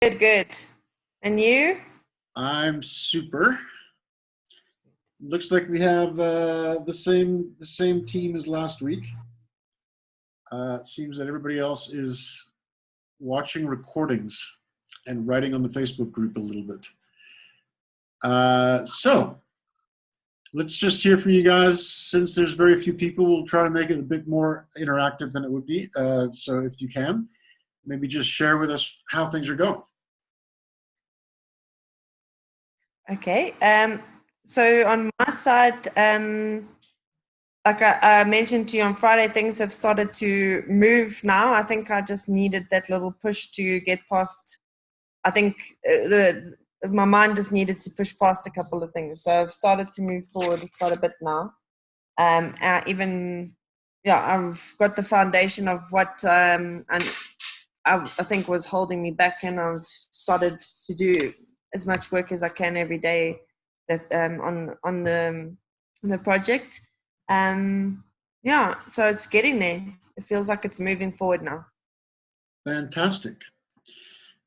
Good, good. And you? I'm super. Looks like we have the same team as last week. It seems that everybody else is watching recordings and writing on the Facebook group a little bit. So let's just hear from you guys. Since there's very few people, we'll try to make it a bit more interactive than it would be. So if you can, maybe just share with us how things are going. Okay. So on my side, like I mentioned to you on Friday, things have started to move now. I think I just needed that little push to get past. I think my mind just needed to push past a couple of things. So I've started to move forward quite a bit now. I've got the foundation of what and I think was holding me back, and I've started to do as much work as I can every day that on the project. So it's getting there. It feels like it's moving forward now. Fantastic.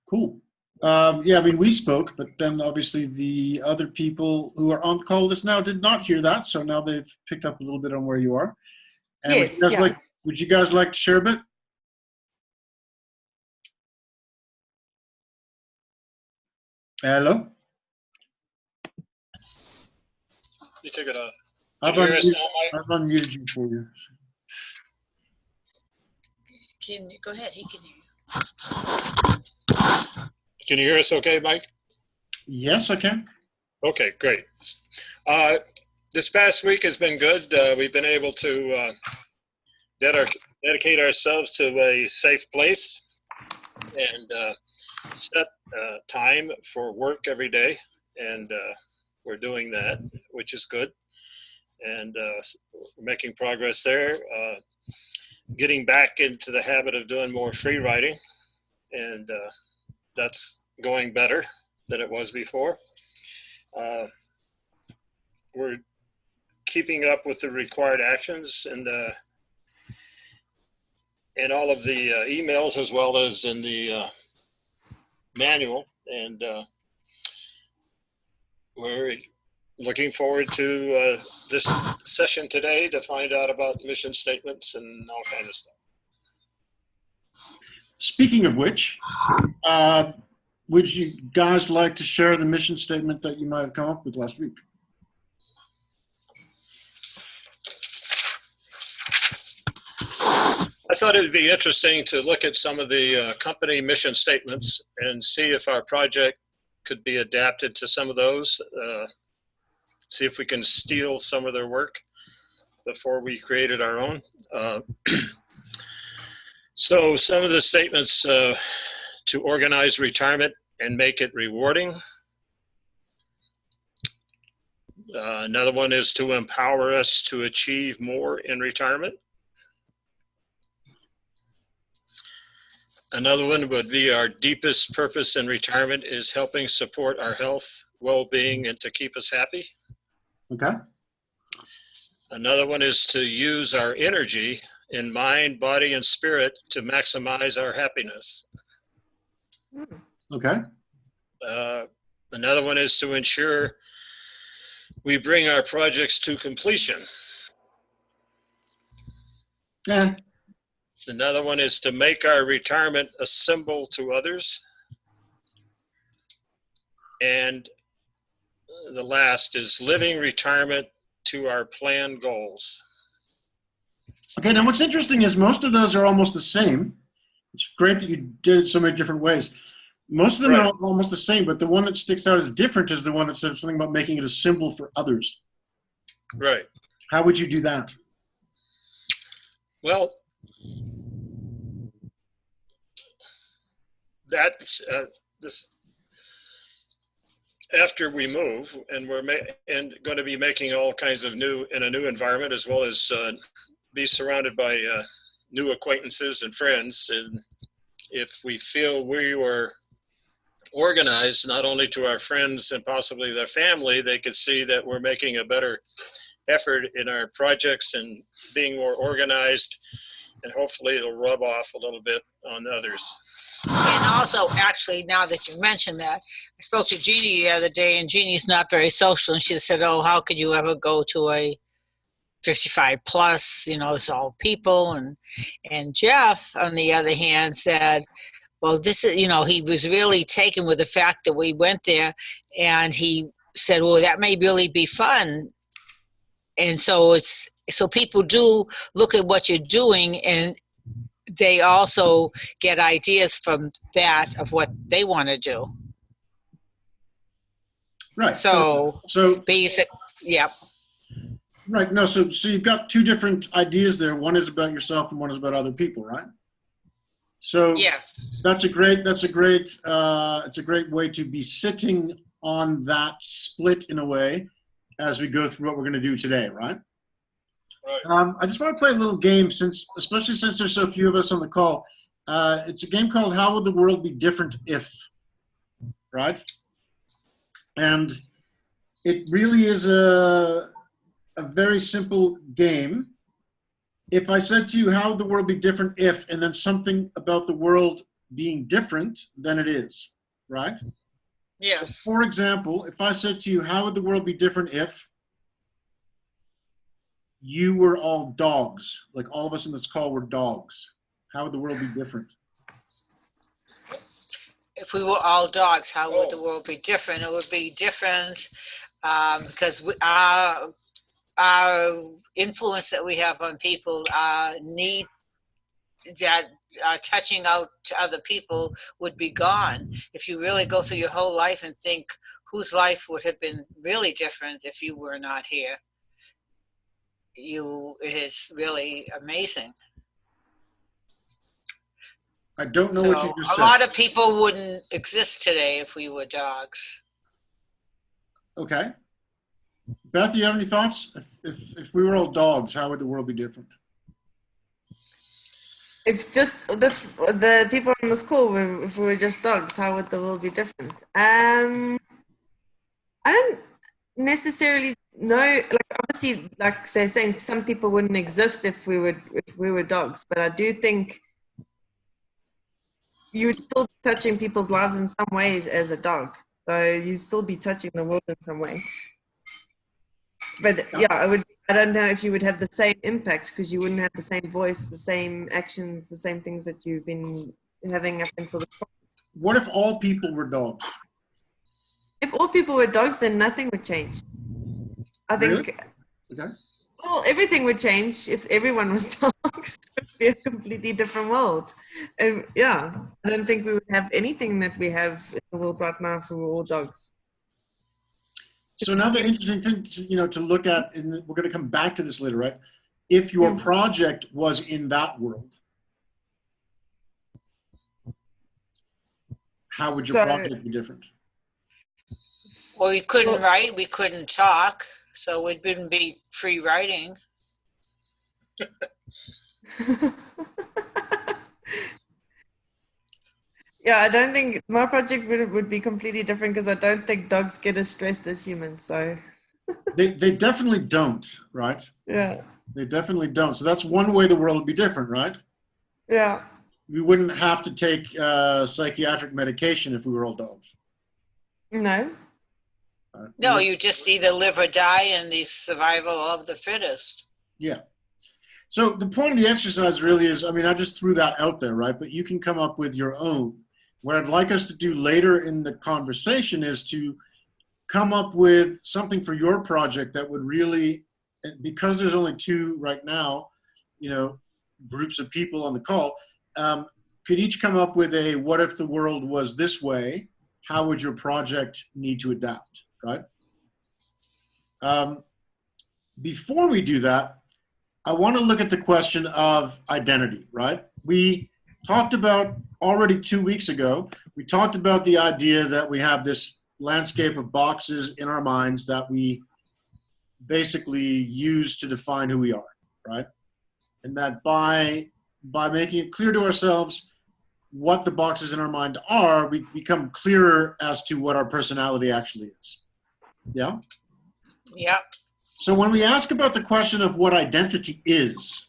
Cool. We spoke, but then obviously the other people who are on the call just now did not hear that, so now they've picked up a little bit on where you are. And yes, would you guys like to share a bit? Hello? You took it off. I've unmuted you for you. Can you go ahead? He can hear you. Can you hear us okay, Mike? Yes, I can. Okay, great. This past week has been good. We've been able to dedicate ourselves to a safe place and set time for work every day. And we're doing that, which is good. And we're making progress there. Getting back into the habit of doing more free writing. And that's going better than it was before. We're keeping up with the required actions and all of the emails, as well as in the manual. And we're looking forward to this session today to find out about mission statements and all kinds of stuff. Speaking of which, would you guys like to share the mission statement that you might have come up with last week? I thought it would be interesting to look at some of the company mission statements and see if our project could be adapted to some of those, see if we can steal some of their work before we created our own. So some of the statements to organize retirement and make it rewarding. Another one is to empower us to achieve more in retirement. Another one would be our deepest purpose in retirement is helping support our health, well-being, and to keep us happy. Okay. Another one is to use our energy in mind, body, and spirit to maximize our happiness. Okay. Another one is to ensure we bring our projects to completion. Yeah. Another one is to make our retirement a symbol to others. And the last is living retirement to our planned goals. Okay, now what's interesting is most of those are almost the same. It's great that you did it so many different ways. Most of them are almost the same, but the one that sticks out as different is the one that says something about making it a symbol for others. Right. How would you do that? Well, that's this. After we move, and we're going to be making all kinds of in a new environment, as well as be surrounded by new acquaintances and friends. And if we feel we were organized, not only to our friends and possibly their family, they could see that we're making a better effort in our projects and being more organized and hopefully it'll rub off a little bit on others. And also, actually, now that you mentioned that, I spoke to Jeannie the other day, and Jeannie's not very social, and she said, "Oh, how could you ever go to a 55 plus? You know, it's all people." And Jeff, on the other hand, said, "Well, this is, you know, he was really taken with the fact that we went there, and he said, well, that may really be fun." And so people do look at what you're doing, and they also get ideas from that of what they want to do. Right. So basic, yep. Right. No. So you've got two different ideas there. One is about yourself, and one is about other people, right? So Yeah. it's a great way to be sitting on that split in a way as we go through what we're going to do today, right? Right. I just want to play a little game, especially since there's so few of us on the call. It's a game called How Would the World Be Different If, right? And it really is a very simple game. If I said to you, how would the world be different if, and then something about the world being different than it is, right? Yes. For example, if I said to you, how would the world be different if you were all dogs, like all of us in this call were dogs? How would the world be different? If we were all dogs, how would the world be different? It would be different because our influence that we have on people, need that touching out to other people would be gone. If you really go through your whole life and think whose life would have been really different if you were not here, it is really amazing. I don't know what you just said. A lot of people wouldn't exist today if we were dogs. Okay. Beth, do you have any thoughts? If we were all dogs, how would the world be different? If just the people on the school, if we were just dogs, how would the world be different? I don't necessarily know. Like obviously, like they're saying, some people wouldn't exist if we were dogs. But I do think you would still be touching people's lives in some ways as a dog. So you'd still be touching the world in some way. But yeah, I don't know if you would have the same impact because you wouldn't have the same voice, the same actions, the same things that you've been having up until this point. What if all people were dogs? If all people were dogs, then nothing would change. I think. Really? Okay. Well, everything would change if everyone was dogs. It would be a completely different world. And yeah, I don't think we would have anything that we have in the world right now if we were all dogs. So another interesting thing, to look at, and we're going to come back to this later, right? If your project was in that world, how would your project be different? Well, we couldn't write, we couldn't talk, so it wouldn't be free writing. Yeah, I don't think my project would be completely different because I don't think dogs get as stressed as humans. So they definitely don't, right? Yeah. They definitely don't. So that's one way the world would be different, right? Yeah. We wouldn't have to take psychiatric medication if we were all dogs. No. No, you just either live or die in the survival of the fittest. Yeah. So the point of the exercise really is, I just threw that out there, right? But you can come up with your own. What I'd like us to do later in the conversation is to come up with something for your project that would really, because there's only two right now, groups of people on the call, could each come up with a, what if the world was this way? How would your project need to adapt, right? Before we do that, I want to look at the question of identity, right? We talked about already 2 weeks ago, we talked about the idea that we have this landscape of boxes in our minds that we basically use to define who we are, right? And that by making it clear to ourselves what the boxes in our mind are, we become clearer as to what our personality actually is. Yeah? Yeah. So when we ask about the question of what identity is,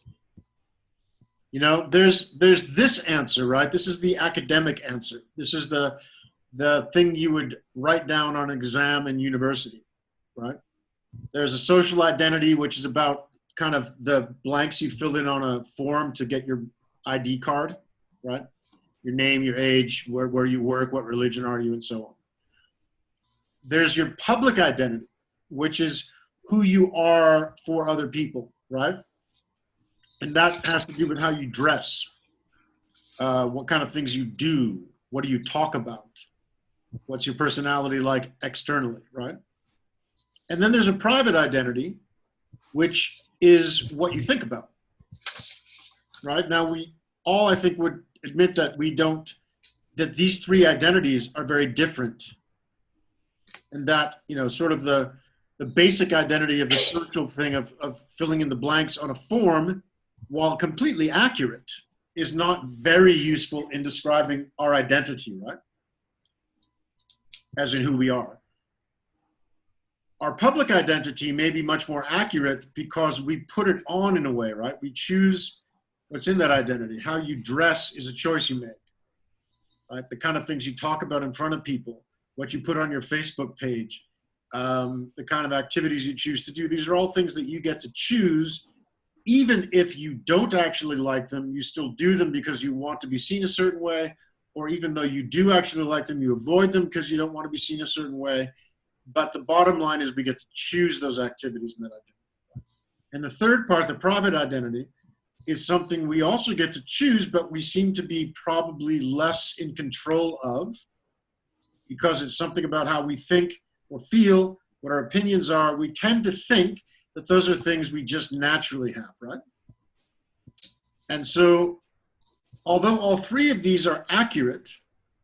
You know, there's this answer, right? This is the academic answer. This is the thing you would write down on an exam in university, right? There's a social identity, which is about kind of the blanks you fill in on a form to get your ID card, right? Your name, your age, where you work, what religion are you, and so on. There's your public identity, which is who you are for other people, right? And that has to do with how you dress, what kind of things you do, what do you talk about, what's your personality like externally, right? And then there's a private identity, which is what you think about, right? Now, we all, I think, would admit that that these three identities are very different. And that, you know, sort of the basic identity of the social thing of filling in the blanks on a form, while completely accurate, is not very useful in describing our identity, right? As in who we are. Our public identity may be much more accurate because we put it on in a way, right? We choose what's in that identity. How you dress is a choice you make, right? The kind of things you talk about in front of people, what you put on your Facebook page, the kind of activities you choose to do. These are all things that you get to choose. Even if you don't actually like them, you still do them because you want to be seen a certain way, or even though you do actually like them, you avoid them because you don't want to be seen a certain way. But the bottom line is we get to choose those activities in that identity. And the third part, the private identity, is something we also get to choose, but we seem to be probably less in control of, because it's something about how we think or feel, what our opinions are. We tend to think that those are things we just naturally have, right? And so, although all three of these are accurate,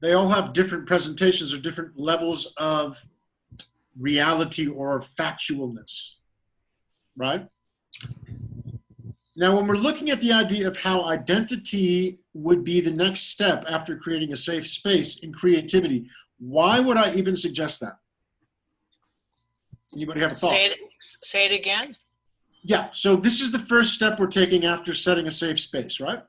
they all have different presentations or different levels of reality or factualness, right? Now, when we're looking at the idea of how identity would be the next step after creating a safe space in creativity, why would I even suggest that? Anybody have a thought? Say it again. Yeah, so this is the first step we're taking after setting a safe space, right?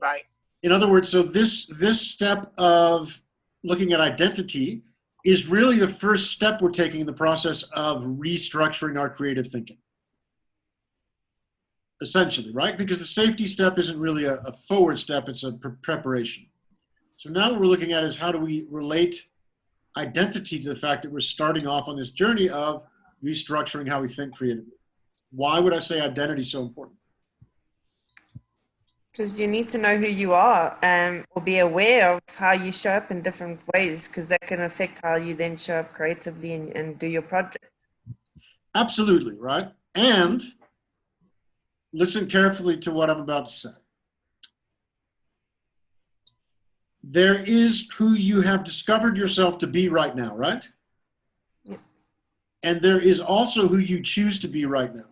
Right. In other words, so this step of looking at identity is really the first step we're taking in the process of restructuring our creative thinking. Essentially, right? Because the safety step isn't really a forward step, it's a preparation. So now what we're looking at is how do we relate identity to the fact that we're starting off on this journey of restructuring how we think creatively. Why would I say identity is so important? Because you need to know who you are, or be aware of how you show up in different ways, because that can affect how you then show up creatively and do your projects. Absolutely, right? And listen carefully to what I'm about to say. There is who you have discovered yourself to be right now, right? Yep. And there is also who you choose to be right now.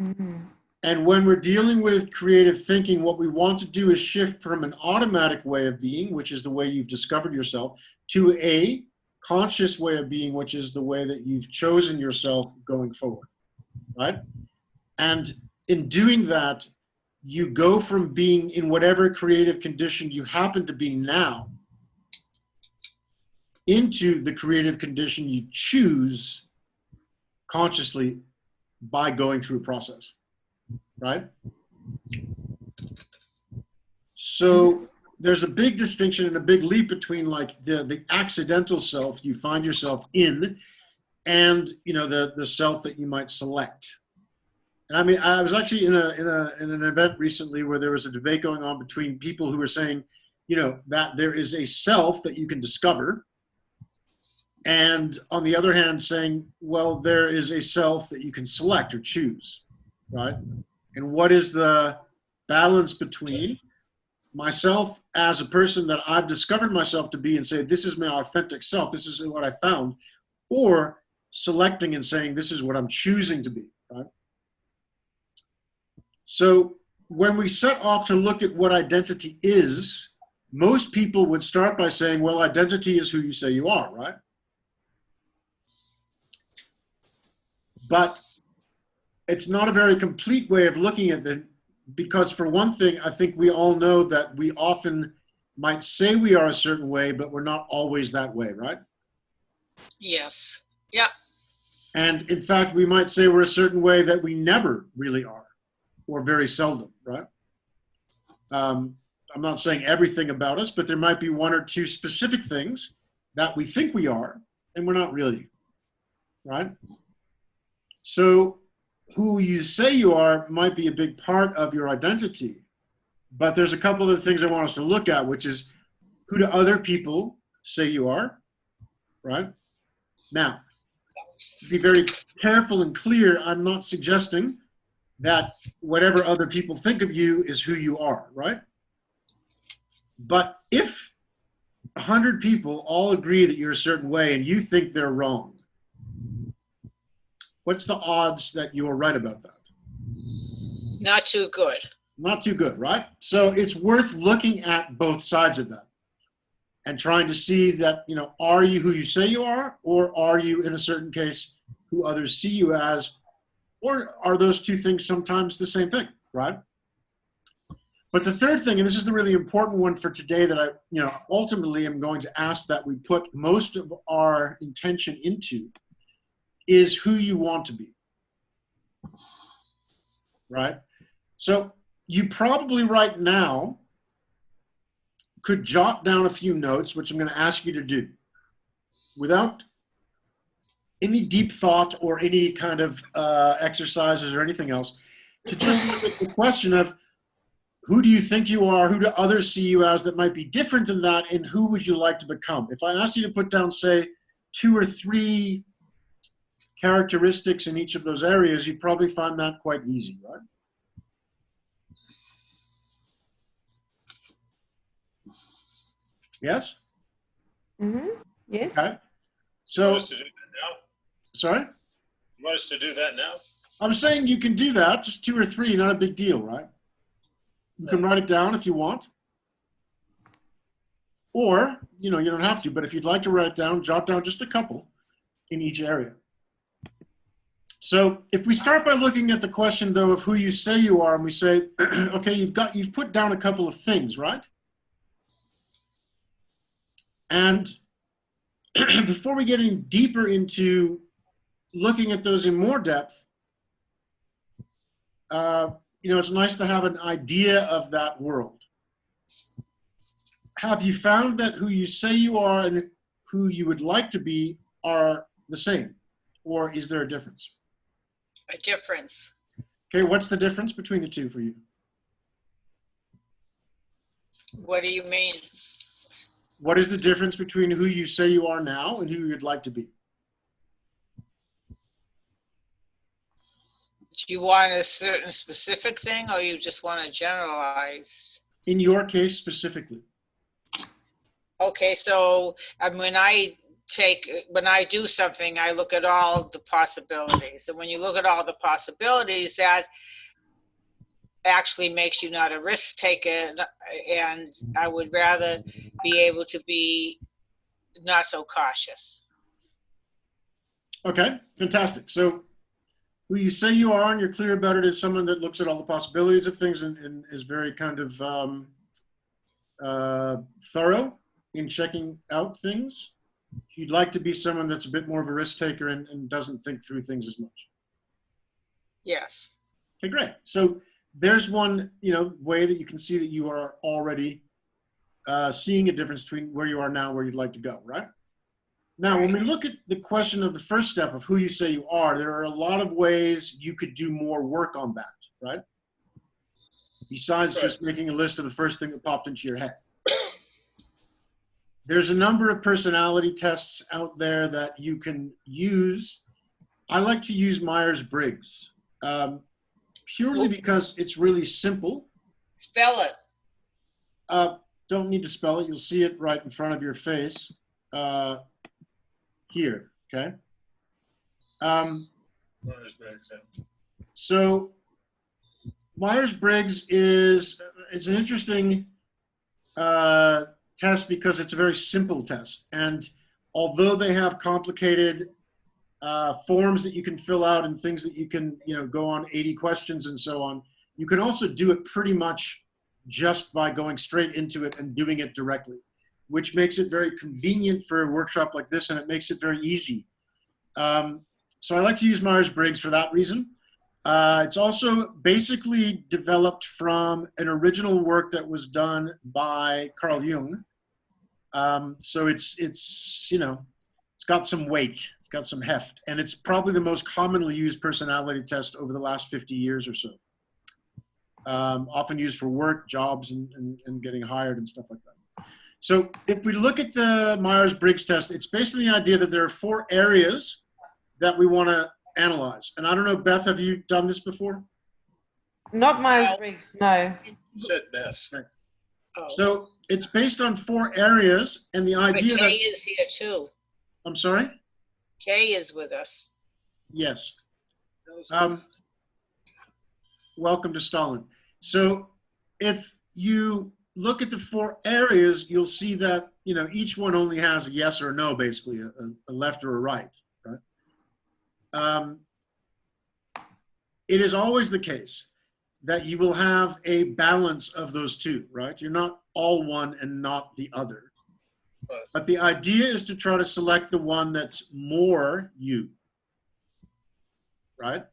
Mm-hmm. And when we're dealing with creative thinking, what we want to do is shift from an automatic way of being, which is the way you've discovered yourself, to a conscious way of being, which is the way that you've chosen yourself going forward, right? And in doing that, you go from being in whatever creative condition you happen to be now into the creative condition you choose consciously by going through a process, right? So there's a big distinction and a big leap between like the accidental self you find yourself in and, you know, the self that you might select. And I mean, I was actually in an event recently where there was a debate going on between people who were saying, you know, that there is a self that you can discover. And on the other hand, saying, well, there is a self that you can select or choose, right? And what is the balance between myself as a person that I've discovered myself to be and say, this is my authentic self, this is what I found, or selecting and saying, this is what I'm choosing to be, right? So when we set off to look at what identity is, most people would start by saying, well, identity is who you say you are, right? But it's not a very complete way of looking at because for one thing, I think we all know that we often might say we are a certain way, but we're not always that way, right? Yes. Yep. And in fact, we might say we're a certain way that we never really are, or very seldom, right? I'm not saying everything about us, but there might be one or two specific things that we think we are, and we're not really, right? So who you say you are might be a big part of your identity, but there's a couple of things I want us to look at, which is who do other people say you are, right? Now, be very careful and clear. I'm not suggesting that whatever other people think of you is who you are, right? But if 100 people all agree that you're a certain way and you think they're wrong, what's the odds that you're right about that? Not too good. Not too good, right? So it's worth looking at both sides of that and trying to see that, you know, are you who you say you are, or are you, in a certain case, who others see you as, or are those two things sometimes the same thing, right? But the third thing, and this is the really important one for today that I, you know, ultimately am going to ask that we put most of our intention into, is who you want to be, right? So you probably right now could jot down a few notes, which I'm going to ask you to do without any deep thought or any kind of exercises or anything else, to just look at the question of who do you think you are, who do others see you as that might be different than that, and who would you like to become? If I asked you to put down, say, 2 or 3 characteristics in each of those areas, you'd probably find that quite easy, right? Yes? Mm-hmm. Yes. Okay. You So, want us to do that now? sorry? You want us to do that now? I'm saying you can do that, just 2 or 3, not a big deal, right? You can write it down if you want. Or, you know, you don't have to, but if you'd like to write it down, jot down just a couple in each area. So if we start by looking at the question, though, of who you say you are, and we say, okay, you've put down a couple of things, right? And before we get any deeper into looking at those in more depth, you know, it's nice to have an idea of that world. Have you found that who you say you are and who you would like to be are the same? Or is there a difference? A difference. Okay, what's the difference between the two for you? What do you mean? What is the difference between who you say you are now and who you'd like to be? Do you want a certain specific thing, or you just want to generalize? In your case specifically. Okay, so when I do something, I look at all the possibilities. And when you look at all the possibilities, that actually makes you not a risk taker. And I would rather be able to be not so cautious. Okay, fantastic. So who you say you are and you're clear about it is someone that looks at all the possibilities of things and is very kind of thorough in checking out things. You'd like to be someone that's a bit more of a risk taker and doesn't think through things as much. Yes. Okay, great. So there's one, you know, way that you can see that you are already seeing a difference between where you are now and where you'd like to go, right? Now, when we look at the question of the first step of who you say you are, there are a lot of ways you could do more work on that, right? Besides just making a list of the first thing that popped into your head. There's a number of personality tests out there that you can use. I like to use Myers-Briggs, purely because it's really simple. Spell it. Don't need to spell it. You'll see it right in front of your face. Here, okay? So Myers-Briggs is an interesting test because it's a very simple test. And although they have complicated forms that you can fill out and things that you can, you know, go on 80 questions and so on, You can also do it pretty much just by going straight into it and doing it directly, which makes it very convenient for a workshop like this, and it makes it very easy. So I like to use Myers-Briggs for that reason. It's also basically developed from an original work that was done by Carl Jung. So it's you know, it's got some weight, it's got some heft, and it's probably the most commonly used personality test over the last 50 years or so. Often used for work, jobs, and getting hired and stuff like that. So if we look at the Myers-Briggs test, it's basically the idea that there are 4 areas that we want to analyze. And I don't know, Beth, have you done this before? Not Myers-Briggs, no. Said Beth. Oh. So it's based on 4 areas, and the But idea Kay that, is here too. I'm sorry? Kay is with us. Yes. Welcome to Stalin. So if you look at the 4 areas, you'll see that, you know, each one only has a yes or a no, basically, a left or a right, right? It is always the case that you will have a balance of those 2, right? You're not all one and not the other. But the idea is to try to select the one that's more you, right?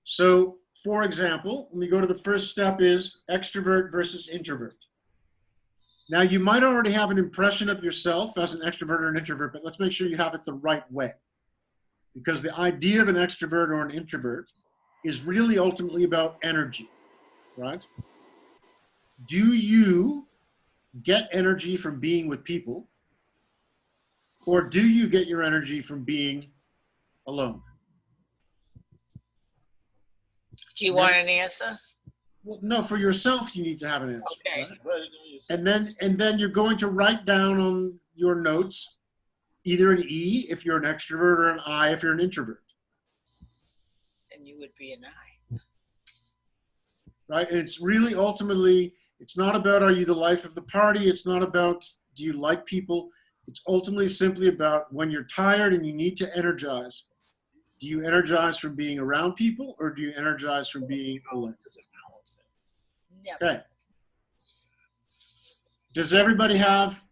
So, for example, when we go to the first step is extrovert versus introvert. Now, you might already have an impression of yourself as an extrovert or an introvert, but let's make sure you have it the right way. Because the idea of an extrovert or an introvert is really ultimately about energy, right? Do you get energy from being with people, or do you get your energy from being alone? Do you want an answer? Well, no, for yourself, you need to have an answer. Okay. Right? And then you're going to write down on your notes either an E if you're an extrovert or an I if you're an introvert. And you would be an I. Right? And it's really ultimately, it's not about are you the life of the party? It's not about do you like people? It's ultimately simply about when you're tired and you need to energize. Do you energize from being around people, or do you energize from being alone? Never. Okay. Does everybody have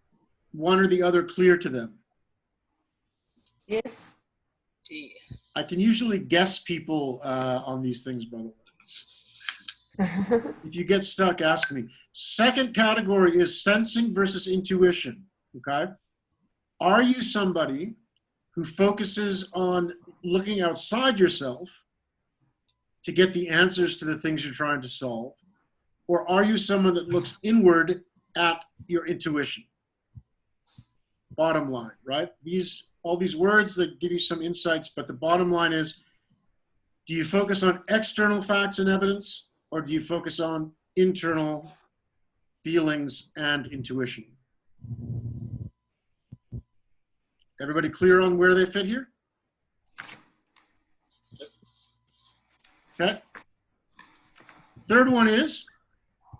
one or the other clear to them? Yes. Gee. I can usually guess people on these things, by the way. If you get stuck, ask me. Second category is sensing versus intuition, okay? Are you somebody who focuses on looking outside yourself to get the answers to the things you're trying to solve? Or are you someone that looks inward at your intuition? Bottom line, right? All these words that give you some insights, but the bottom line is, do you focus on external facts and evidence, or do you focus on internal feelings and intuition? Everybody clear on where they fit here? Okay. Third one is,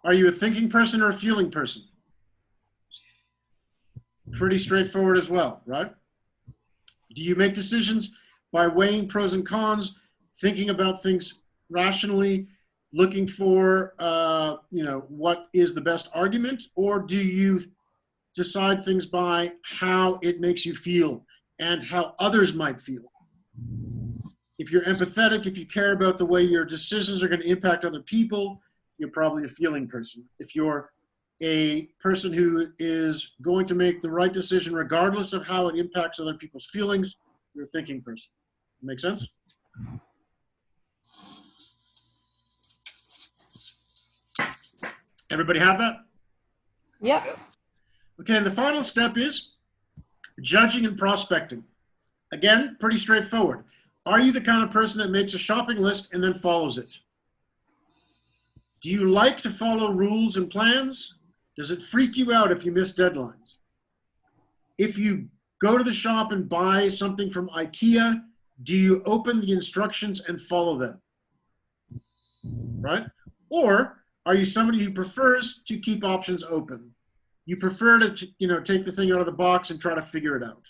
are you a thinking person or a feeling person? Pretty straightforward as well, right? Do you make decisions by weighing pros and cons, thinking about things rationally, looking for, what is the best argument, or do you decide things by how it makes you feel and how others might feel? If you're empathetic, if you care about the way your decisions are going to impact other people, you're probably a feeling person. If you're a person who is going to make the right decision regardless of how it impacts other people's feelings, you're a thinking person. Make sense? Everybody have that? Yep. Okay, and the final step is judging and prospecting. Again, pretty straightforward. Are you the kind of person that makes a shopping list and then follows it? Do you like to follow rules and plans? Does it freak you out if you miss deadlines? If you go to the shop and buy something from IKEA, do you open the instructions and follow them? Right? Or are you somebody who prefers to keep options open? You prefer to, take the thing out of the box and try to figure it out.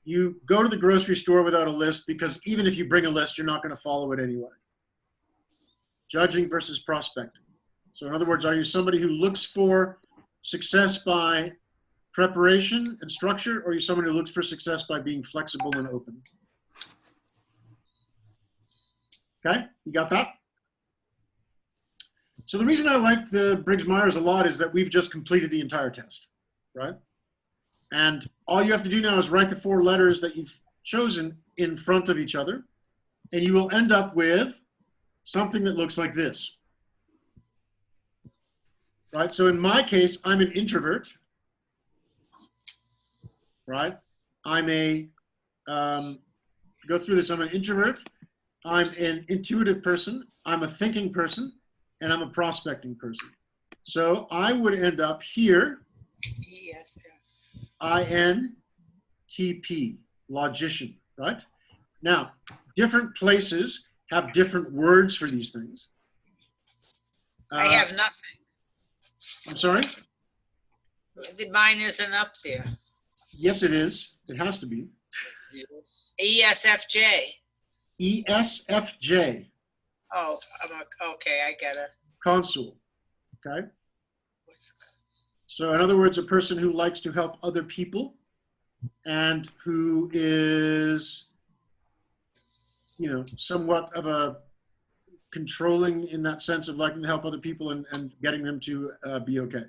You go to the grocery store without a list because even if you bring a list, you're not going to follow it anyway. Judging versus prospecting. So in other words, are you somebody who looks for success by preparation and structure, or are you someone who looks for success by being flexible and open? Okay, you got that? So the reason I like the Briggs-Myers a lot is that we've just completed the entire test, right? And all you have to do now is write the 4 letters that you've chosen in front of each other, and you will end up with something that looks like this. Right, so in my case, I'm an introvert, right? I'm a, go through this, I'm an introvert, I'm an intuitive person, I'm a thinking person, and I'm a prospecting person. So I would end up here, Yes. INTP, logician, right? Now, different places have different words for these things. I have nothing. I'm sorry? Mine isn't up there. Yes, it is. It has to be. ESFJ. ESFJ, Oh, okay, I get it. consul, okay? So in other words, a person who likes to help other people and who is, you know, somewhat of a controlling in that sense of liking to help other people and getting them to be okay.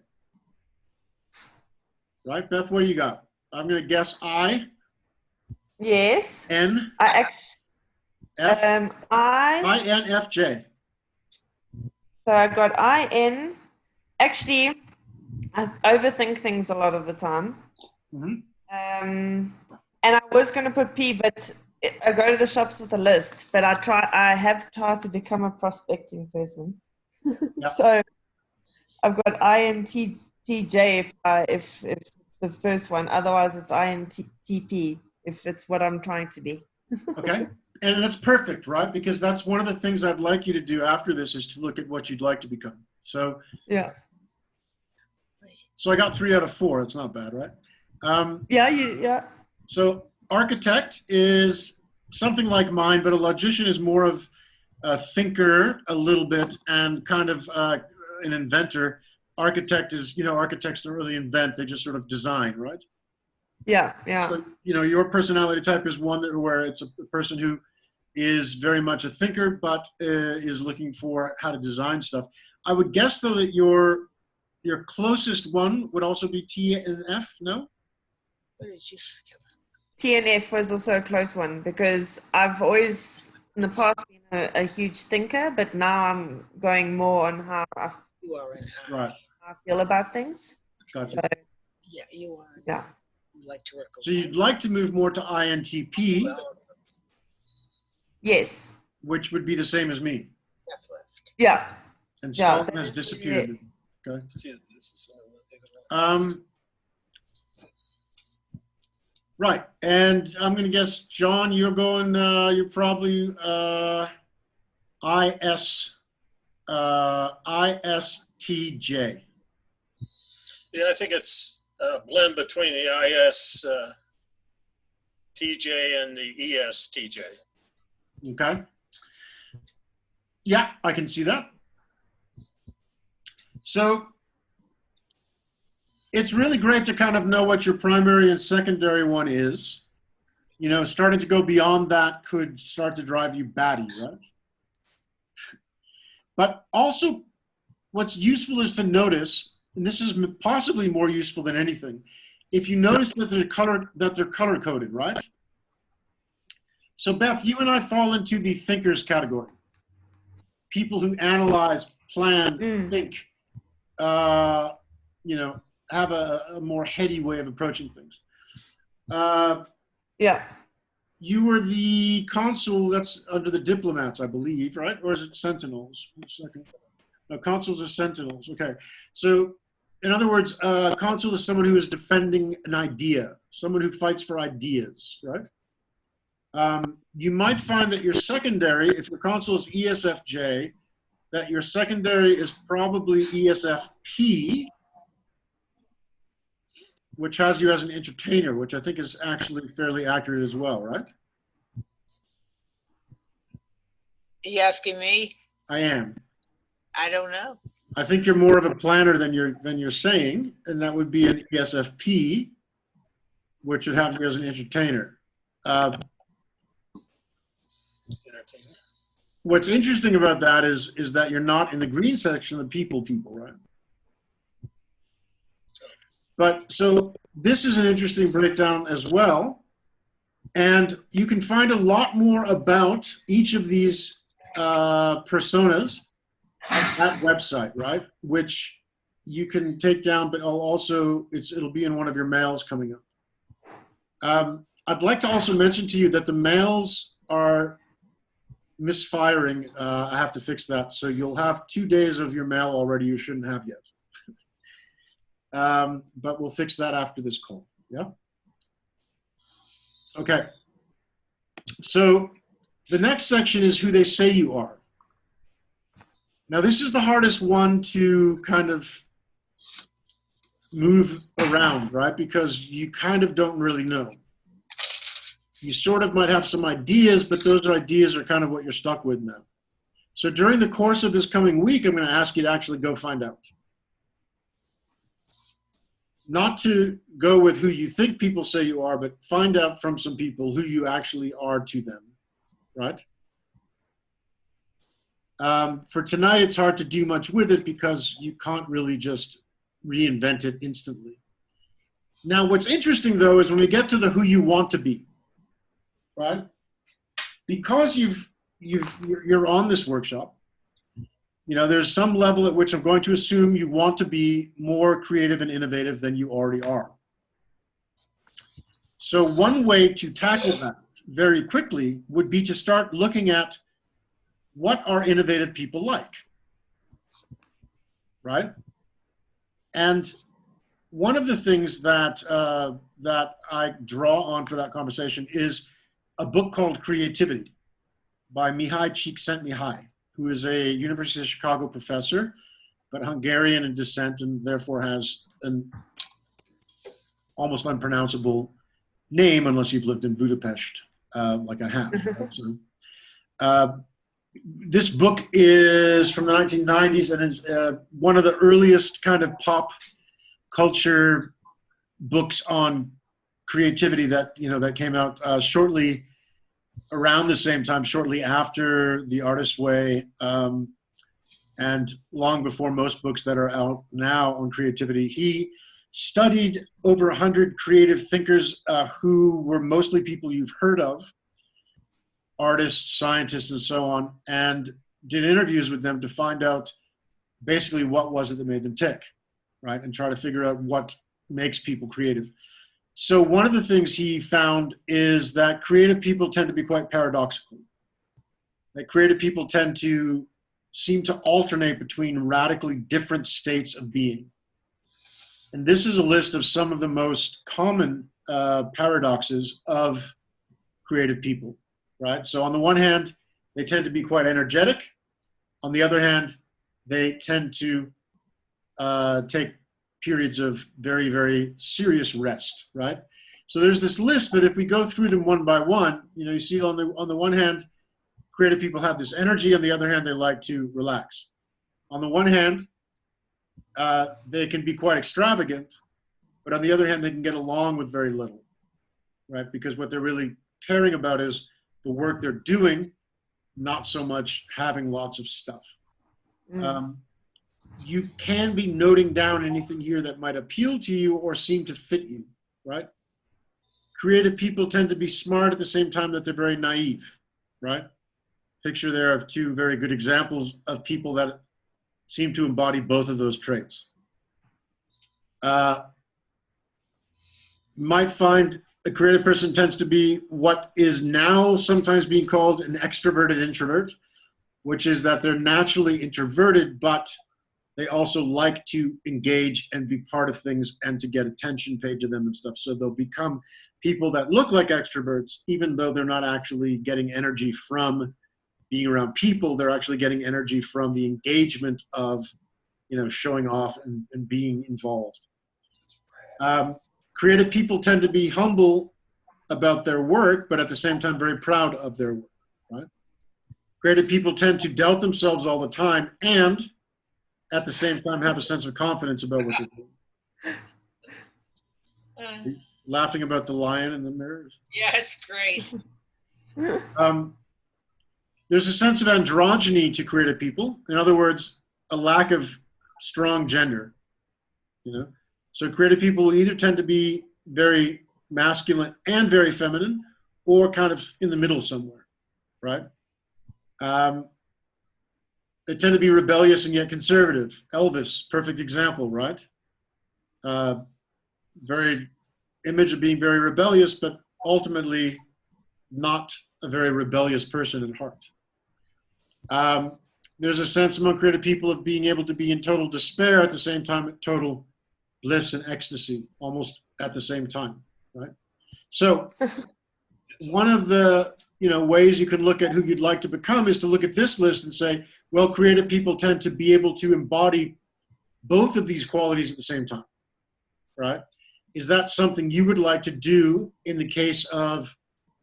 Right, Beth, what do you got? I'm going to guess I, Yes. N, I actually, F, I got IN. Actually, I overthink things a lot of the time. Mhm. And I was going to put P, but I go to the shops with a list, but I have tried to become a prospecting person. Yeah. So I've got INTJ if it's the first one. Otherwise, it's INTP if it's what I'm trying to be. Okay. And that's perfect, right? Because that's one of the things I'd like you to do after this is to look at what you'd like to become. So, Yeah. so I got 3 out of 4. That's not bad, right? Yeah. So architect is something like mine, but a logician is more of a thinker a little bit and kind of an inventor. Architect is, you know, architects don't really invent, they just sort of design, right? Yeah. So, you know, your personality type is one where it's a person who is very much a thinker, but is looking for how to design stuff. I would guess, though, that your closest one would also be T and F, no? What did you say? TNF was also a close one because I've always in the past been a huge thinker, but now I'm going more on how You are an I. Right. I feel about things. Gotcha. So, Yeah, you are. yeah. You like to work So you'd like to move more to INTP, Yes. which would be the same as me. That's left. Yeah. And Yeah, Stalin has disappeared. Okay. This is Right. And I'm going to guess, John, you're going, you're probably ISTJ. Yeah, I think it's a blend between the ISTJ and the ESTJ. Okay. Yeah, I can see that. So it's really great to kind of know what your primary and secondary one is. You know, starting to go beyond that could start to drive you batty, right? But also what's useful is to notice, and this is possibly more useful than anything, if you notice that they're color coded, right? So Beth, you and I fall into the thinkers category. People who analyze, plan, think, you know, have a more heady way of approaching things. Yeah. You were the consul that's under the diplomats, I believe, right? Or is it sentinels? 1 second. No, consuls are sentinels. Okay. So in other words, consul is someone who is defending an idea, someone who fights for ideas, right? You might find that your secondary, if your consul is ESFJ, that your secondary is probably ESFP, which has you as an entertainer, which I think is actually fairly accurate as well, right? Are you asking me? I am. I don't know. I think you're more of a planner than you're saying, and that would be an ESFP, which would have you as an entertainer. What's interesting about that is that you're not in the green section of the people, right? But so this is an interesting breakdown as well. And you can find a lot more about each of these personas at that website, right? Which you can take down, but it'll be in one of your mails coming up. I'd like to also mention to you that the mails are misfiring. I have to fix that. So you'll have 2 days of your mail already you shouldn't have yet. But we'll fix that after this call. Yeah. Okay. So the next section is who they say you are. Now, this is the hardest one to kind of move around, right? Because you kind of don't really know. You sort of might have some ideas, but those ideas are kind of what you're stuck with now. So during the course of this coming week, I'm going to ask you to actually go find out. Not to go with who you think people say you are, but find out from some people who you actually are to them, right? For tonight, it's hard to do much with it because you can't really just reinvent it instantly. Now, what's interesting, though, is when we get to the who you want to be, right? Because you're on this workshop, there's some level at which I'm going to assume you want to be more creative and innovative than you already are. So one way to tackle that very quickly would be to start looking at what are innovative people like, right? And one of the things that I draw on for that conversation is a book called Creativity by Mihai Csikszentmihalyi, who is a University of Chicago professor, but Hungarian in descent and therefore has an almost unpronounceable name unless you've lived in Budapest, like I have. Right? So, this book is from the 1990s and is one of the earliest kind of pop culture books on creativity that came out shortly around the same time, shortly after The Artist's Way, and long before most books that are out now on creativity. He studied over 100 creative thinkers who were mostly people you've heard of, artists, scientists, and so on, and did interviews with them to find out basically what was it that made them tick, right? And try to figure out what makes people creative. So one of the things he found is that creative people tend to be quite paradoxical. That creative people tend to seem to alternate between radically different states of being. And this is a list of some of the most common paradoxes of creative people, right? So on the one hand, they tend to be quite energetic. On the other hand, they tend to take periods of very, very serious rest, right? So there's this list, but if we go through them one by one, you see on the one hand, creative people have this energy. On the other hand, they like to relax. On the one hand, they can be quite extravagant, but on the other hand, they can get along with very little, right? Because what they're really caring about is the work they're doing, not so much having lots of stuff. You can be noting down anything here that might appeal to you or seem to fit you, right? Creative people tend to be smart at the same time that they're very naive, right? Picture there of two very good examples of people that seem to embody both of those traits. Might find a creative person tends to be what is now sometimes being called an extroverted introvert, which is that they're naturally introverted, but they also like to engage and be part of things and to get attention paid to them and stuff. So they'll become people that look like extroverts, even though they're not actually getting energy from being around people. They're actually getting energy from the engagement of, showing off and being involved. Creative people tend to be humble about their work, but at the same time, very proud of their work, right? Creative people tend to doubt themselves all the time and at the same time have a sense of confidence about what they're doing. Laughing about the lion in the mirrors. Yeah, it's great. There's a sense of androgyny to creative people. In other words, a lack of strong gender. So creative people will either tend to be very masculine and very feminine, or kind of in the middle somewhere, right? They tend to be rebellious and yet conservative. Elvis, perfect example, right? Very image of being very rebellious, but ultimately not a very rebellious person at heart. There's a sense among creative people of being able to be in total despair at the same time, total bliss and ecstasy, almost at the same time, right? So one of the ways you can look at who you'd like to become is to look at this list and say, well, creative people tend to be able to embody both of these qualities at the same time, right? Is that something you would like to do in the case of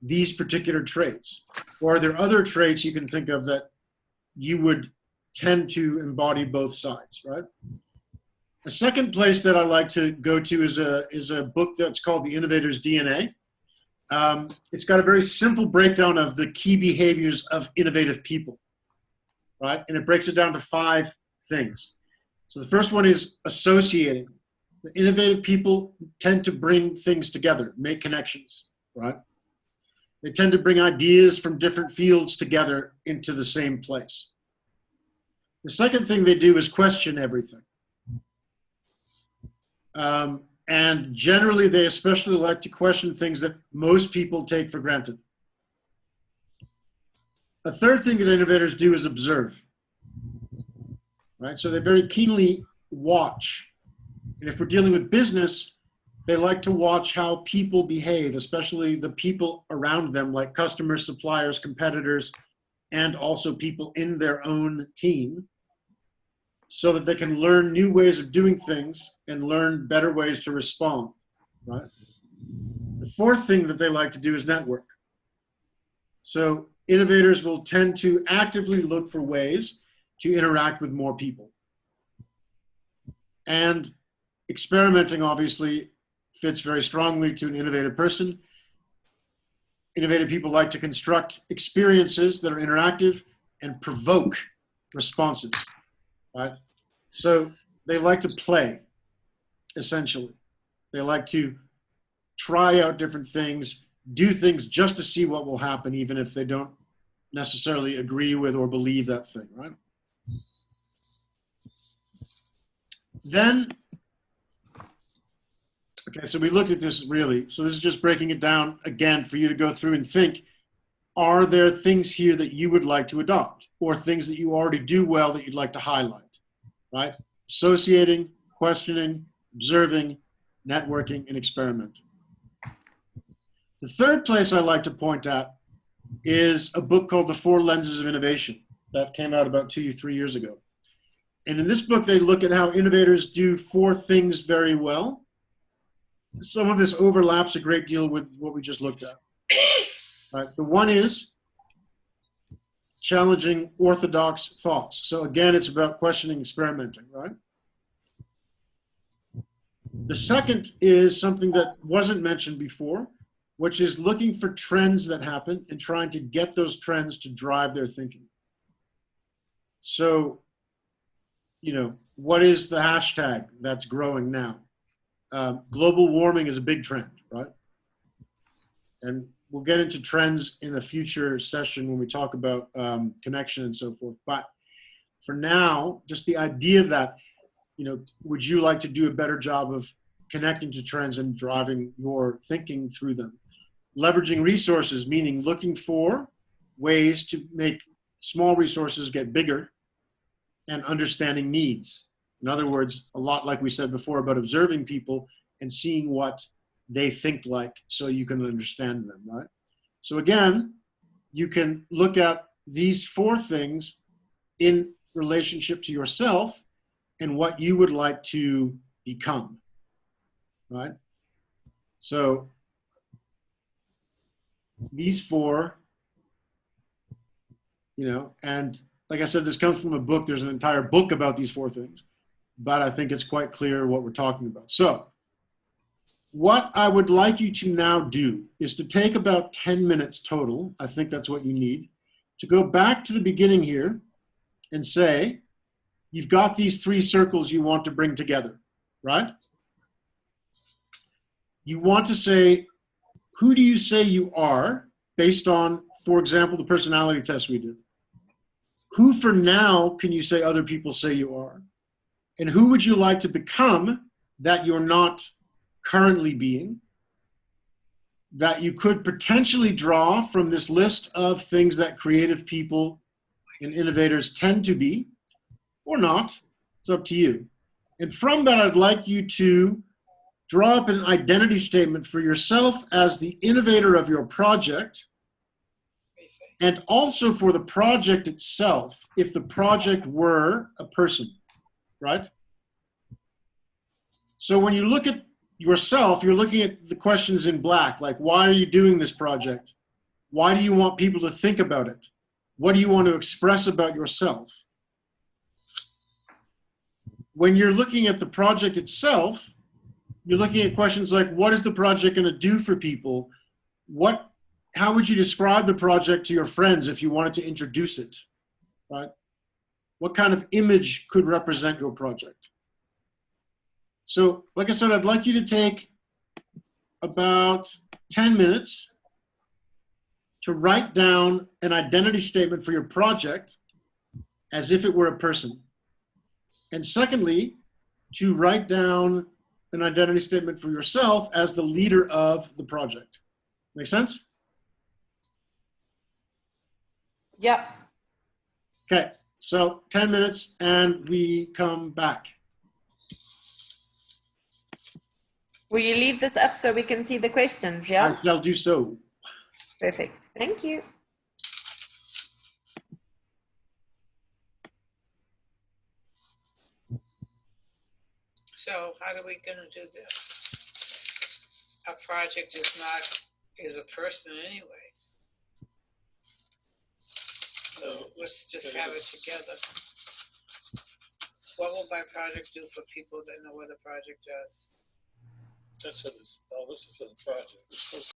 these particular traits? Or are there other traits you can think of that you would tend to embody both sides, right? A second place that I like to go to is a book that's called The Innovator's DNA. It's got a very simple breakdown of the key behaviors of innovative people, right? And it breaks it down to 5 things. So the first one is associating. The innovative people tend to bring things together, make connections, right? They tend to bring ideas from different fields together into the same place. The second thing they do is question everything. And generally, they especially like to question things that most people take for granted. A third thing that innovators do is observe, right? So they very keenly watch. And if we're dealing with business, they like to watch how people behave, especially the people around them, like customers, suppliers, competitors, and also people in their own team, so that they can learn new ways of doing things and learn better ways to respond, right? The fourth thing that they like to do is network. So innovators will tend to actively look for ways to interact with more people. And experimenting obviously fits very strongly to an innovative person. Innovative people like to construct experiences that are interactive and provoke responses, right? So they like to play, essentially. They like to try out different things, do things just to see what will happen, even if they don't necessarily agree with or believe that thing, right? Then, okay, so we looked at this really. So this is just breaking it down again for you to go through and think, are there things here that you would like to adopt, or things that you already do well that you'd like to highlight, right? Associating, questioning, observing, networking, and experimenting. The third place I like to point at is a book called The Four Lenses of Innovation that came out about 2-3 years ago. And in this book, they look at how innovators do 4 things very well. Some of this overlaps a great deal with what we just looked at. Right. The one is challenging orthodox thoughts. So again, it's about questioning, experimenting, right? The second is something that wasn't mentioned before, which is looking for trends that happen and trying to get those trends to drive their thinking. So, what is the hashtag that's growing now? Global warming is a big trend, right? And we'll get into trends in a future session when we talk about connection and so forth. But for now, just the idea that, would you like to do a better job of connecting to trends and driving your thinking through them? Leveraging resources, meaning looking for ways to make small resources get bigger, and understanding needs. In other words, a lot like we said before about observing people and seeing what they think like so you can understand them, right? So again, you can look at these 4 things in relationship to yourself and what you would like to become, right? So these 4, and like I said, this comes from a book. There's an entire book about these 4 things, but I think it's quite clear what we're talking about. So what I would like you to now do is to take about 10 minutes total. I think that's what you need to go back to the beginning here and say, you've got these 3 circles you want to bring together, right? You want to say, who do you say you are based on, for example, the personality test we did? Who for now can you say other people say you are? And who would you like to become that you're not currently being, that you could potentially draw from this list of things that creative people and innovators tend to be, or not? It's up to you. And from that, I'd like you to draw up an identity statement for yourself as the innovator of your project, and also for the project itself, if the project were a person, right? So when you look at yourself, you're looking at the questions in black, like, why are you doing this project? Why do you want people to think about it? What do you want to express about yourself? When you're looking at the project itself, you're looking at questions like, what is the project going to do for people? How would you describe the project to your friends if you wanted to introduce it, right? What kind of image could represent your project? So, like I said, I'd like you to take about 10 minutes to write down an identity statement for your project as if it were a person. And secondly, to write down an identity statement for yourself as the leader of the project. Make sense? Yep. Okay, so 10 minutes and we come back. Will you leave this up so we can see the questions? I Yeah. shall do so. Perfect. Thank you. So how are we gonna do this? A project is a person anyways. So let's just have it together. What will my project do for people that know what the project does? That's what this, all this is for the project. We're supposed to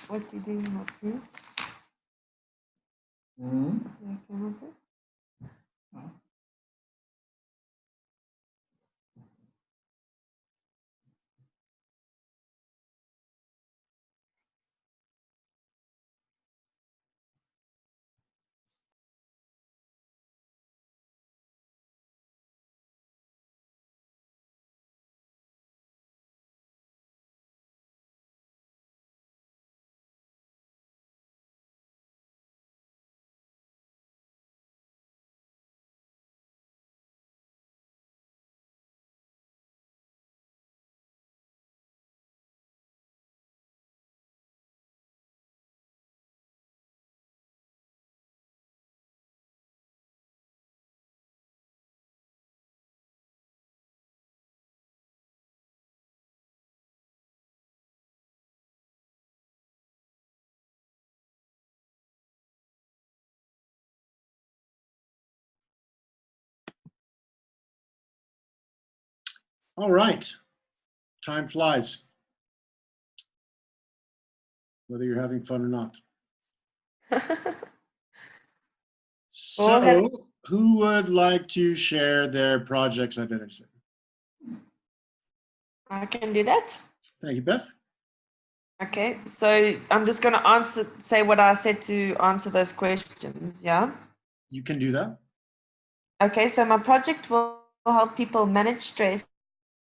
What's he doing? Not me. Yeah, come up with. All right. Time flies, whether you're having fun or not. Well, have- So, who would like to share their project's identity? I can do that. Thank you, Beth. Okay, so I'm just going to say what I said to answer those questions. Yeah. You can do that. Okay, so my project will help people manage stress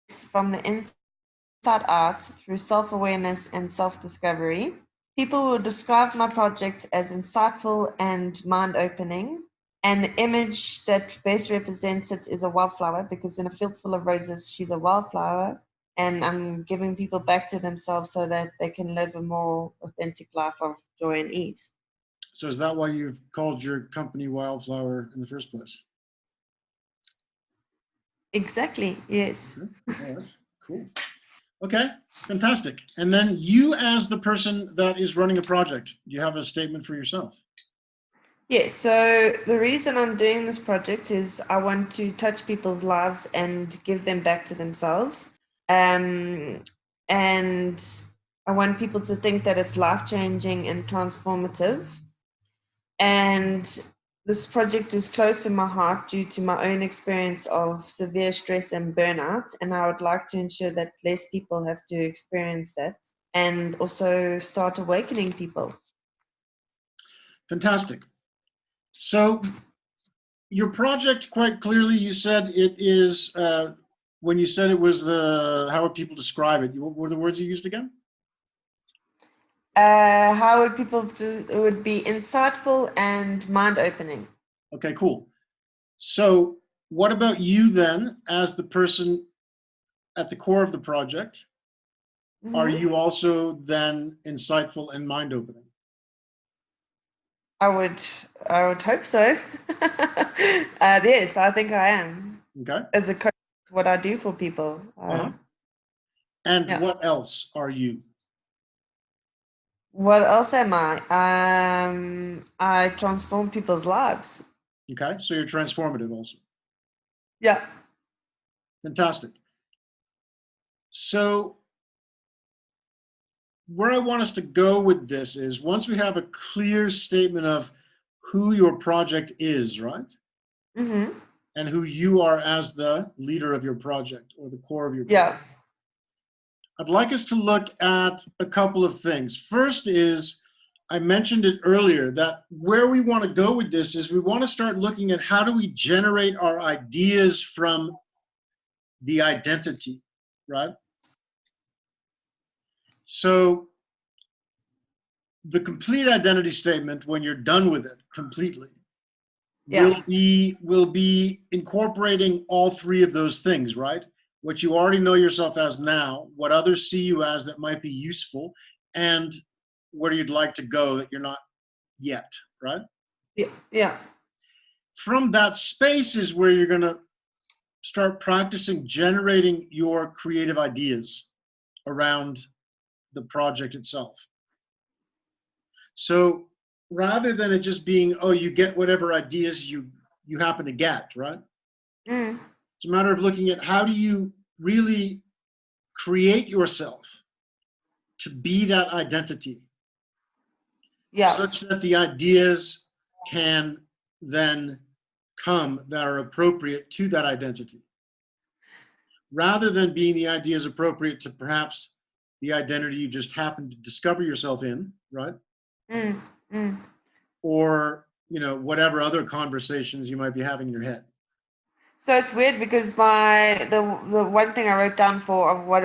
from the inside out through self-awareness and self-discovery. People will describe my project as insightful and mind-opening. And the image that best represents it is a wildflower, because in a field full of roses, she's a wildflower. And I'm giving people back to themselves so that they can live a more authentic life of joy and ease. So is that why you've called your company Wildflower in the first place? Exactly, yes. Okay. All right. Cool. Okay, fantastic. And then you, as the person that is running a project, do you have a statement for yourself? Yes, so the reason I'm doing this project is I want to touch people's lives and give them back to themselves. And I want people to think that it's life-changing and transformative. And this project is close to my heart due to my own experience of severe stress and burnout. And I would like to ensure that less people have to experience that, and also start awakening people. Fantastic. So your project, quite clearly, you said it is, when you said it was how would people describe it? What were the words you used again? How would people do? It would be insightful and mind-opening. Okay, cool. So what about you then, as the person at the core of the project? Mm-hmm. Are you also then insightful and mind-opening? I would hope so. Yes, I think I am. Okay. As a coach, it's what I do for people. And yeah. what else are you? What else am I? I transform people's lives. Okay, so you're transformative also. Yeah. Fantastic. So where I want us to go with this is, once we have a clear statement of who your project is, right? Mm-hmm. And who you are as the leader of your project or the core of your project. Yeah. I'd like us to look at a couple of things. First is, I mentioned it earlier, that where we want to go with this is we want to start looking at how do we generate our ideas from the identity, right? So the complete identity statement, when you're done with it completely, Yeah. will be incorporating all three of those things, right? What you already know yourself as now, what others see you as that might be useful, and where you'd like to go that you're not yet, right? Yeah. Yeah. From that space is where you're going to start practicing generating your creative ideas around the project itself. So rather than it just being, oh, you get whatever ideas you happen to get, right? Mm. It's a matter of looking at how do you really create yourself to be that identity Yeah. such that the ideas can then come that are appropriate to that identity, rather than being the ideas appropriate to perhaps the identity you just happen to discover yourself in, right? Mm, mm. Or, whatever other conversations you might be having in your head. So it's weird because the one thing I wrote down for of what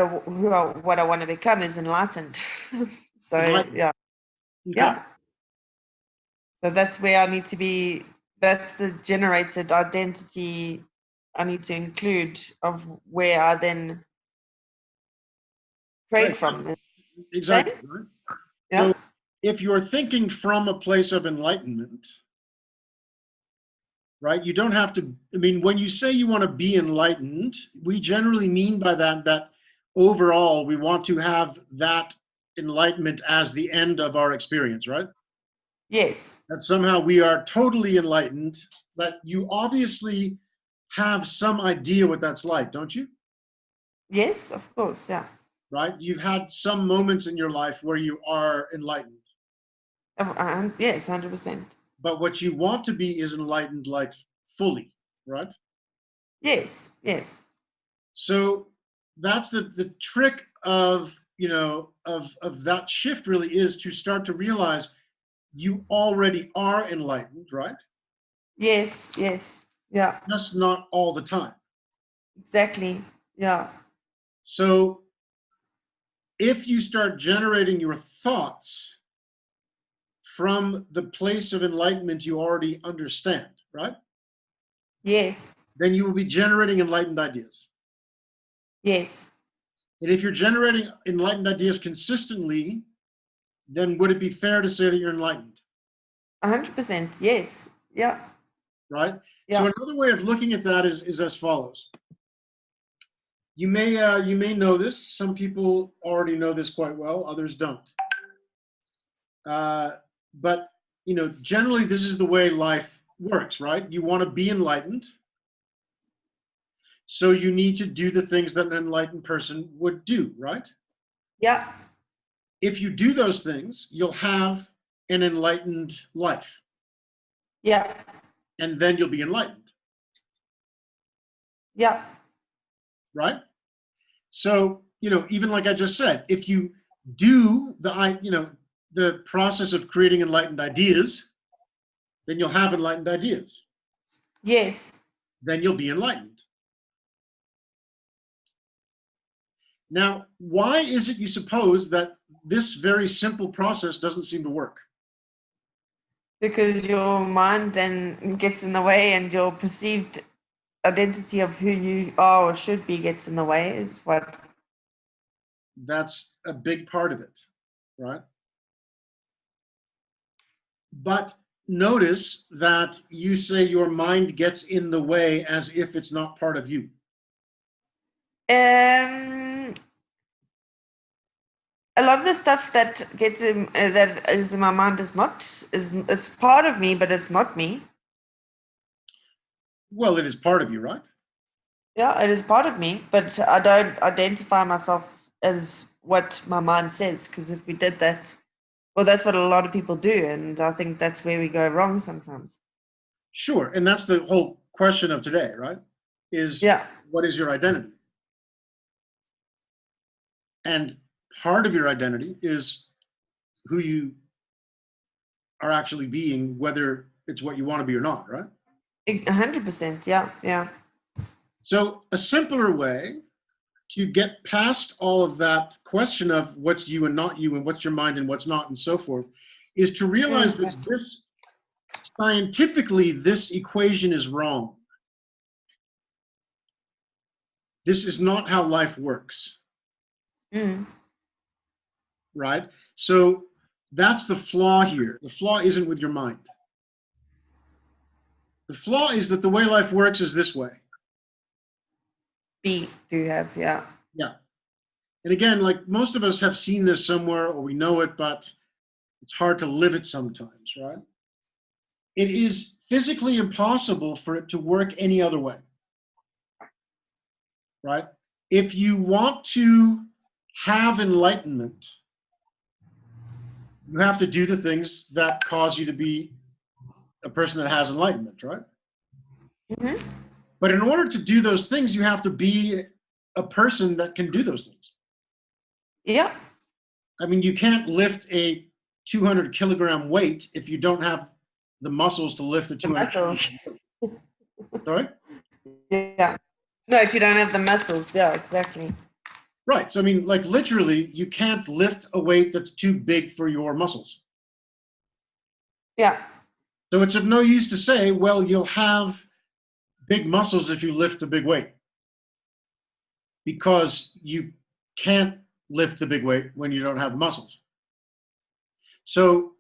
I want to become is enlightened. So Enlightened. yeah, Okay. yeah. So that's where I need to be. That's the generated identity I need to include of where I then Right. prayed from. Exactly. Right? Yeah. So if you're thinking from a place of enlightenment, right, you don't have to, when you say you want to be enlightened, we generally mean by that overall we want to have that enlightenment as the end of our experience, right? Yes. That somehow we are totally enlightened, that you obviously have some idea what that's like, don't you? Yes, of course. Yeah. Right? You've had some moments in your life where you are enlightened. Yes, 100%. But what you want to be is enlightened, like fully, right? Yes. Yes. So that's the trick of of that shift really is to start to realize you already are enlightened, right? Yes. Yes. Yeah. Just not all the time. Exactly. Yeah. So if you start generating your thoughts from the place of enlightenment you already understand, right? Yes. Then you will be generating enlightened ideas. Yes. And if you're generating enlightened ideas consistently, then would it be fair to say that you're enlightened? 100%. Yes. Yeah. Right? Yeah. So another way of looking at that is as follows. You may know this. Some people already know this quite well. Others don't. But generally, this is the way life works, right? You want to be enlightened, so you need to do the things that an enlightened person would do, right? Yeah. If you do those things, you'll have an enlightened life, Yeah. and then you'll be enlightened, Yeah. right? So, even like I just said, if you do the process of creating enlightened ideas, then you'll have enlightened ideas. Yes. Then you'll be enlightened. Now, why is it you suppose that this very simple process doesn't seem to work? Because your mind then gets in the way and your perceived identity of who you are or should be gets in the way is what. That's a big part of it, right? But notice that you say your mind gets in the way as if it's not part of you. A lot of the stuff that gets in that is in my mind is it's part of me, but it's not me. Well, it is part of you, right? Yeah, it is part of me, but I don't identify myself as what my mind says, because if we did that, well, that's what a lot of people do, and I think that's where we go wrong sometimes. Sure, and that's the whole question of today, right? What is your identity? And part of your identity is who you are actually being, whether it's what you want to be or not, right? 100%, yeah. So a simpler way to get past all of that question of what's you and not you and what's your mind and what's not and so forth is to realize that scientifically this equation is wrong. This is not how life works. Right? So that's the flaw here. The flaw isn't with your mind. The flaw is that the way life works is this way. Yeah. And again, like most of us have seen this somewhere or we know it, but it's hard to live it sometimes, right? It is physically impossible for it to work any other way, right? If you want to have enlightenment, you have to do the things that cause you to be a person that has enlightenment, right? Mhm. But in order to do those things, you have to be a person that can do those things. Yeah. I mean, you can't lift a 200 kilogram weight if you don't have the muscles to lift a The 200 muscles. Sorry? Yeah. No, if you don't have the muscles, yeah, exactly. Right. So, I mean, like literally, you can't lift a weight that's too big for your muscles. Yeah. So it's of no use to say, well, you'll have big muscles if you lift a big weight, because you can't lift the big weight when you don't have the muscles. So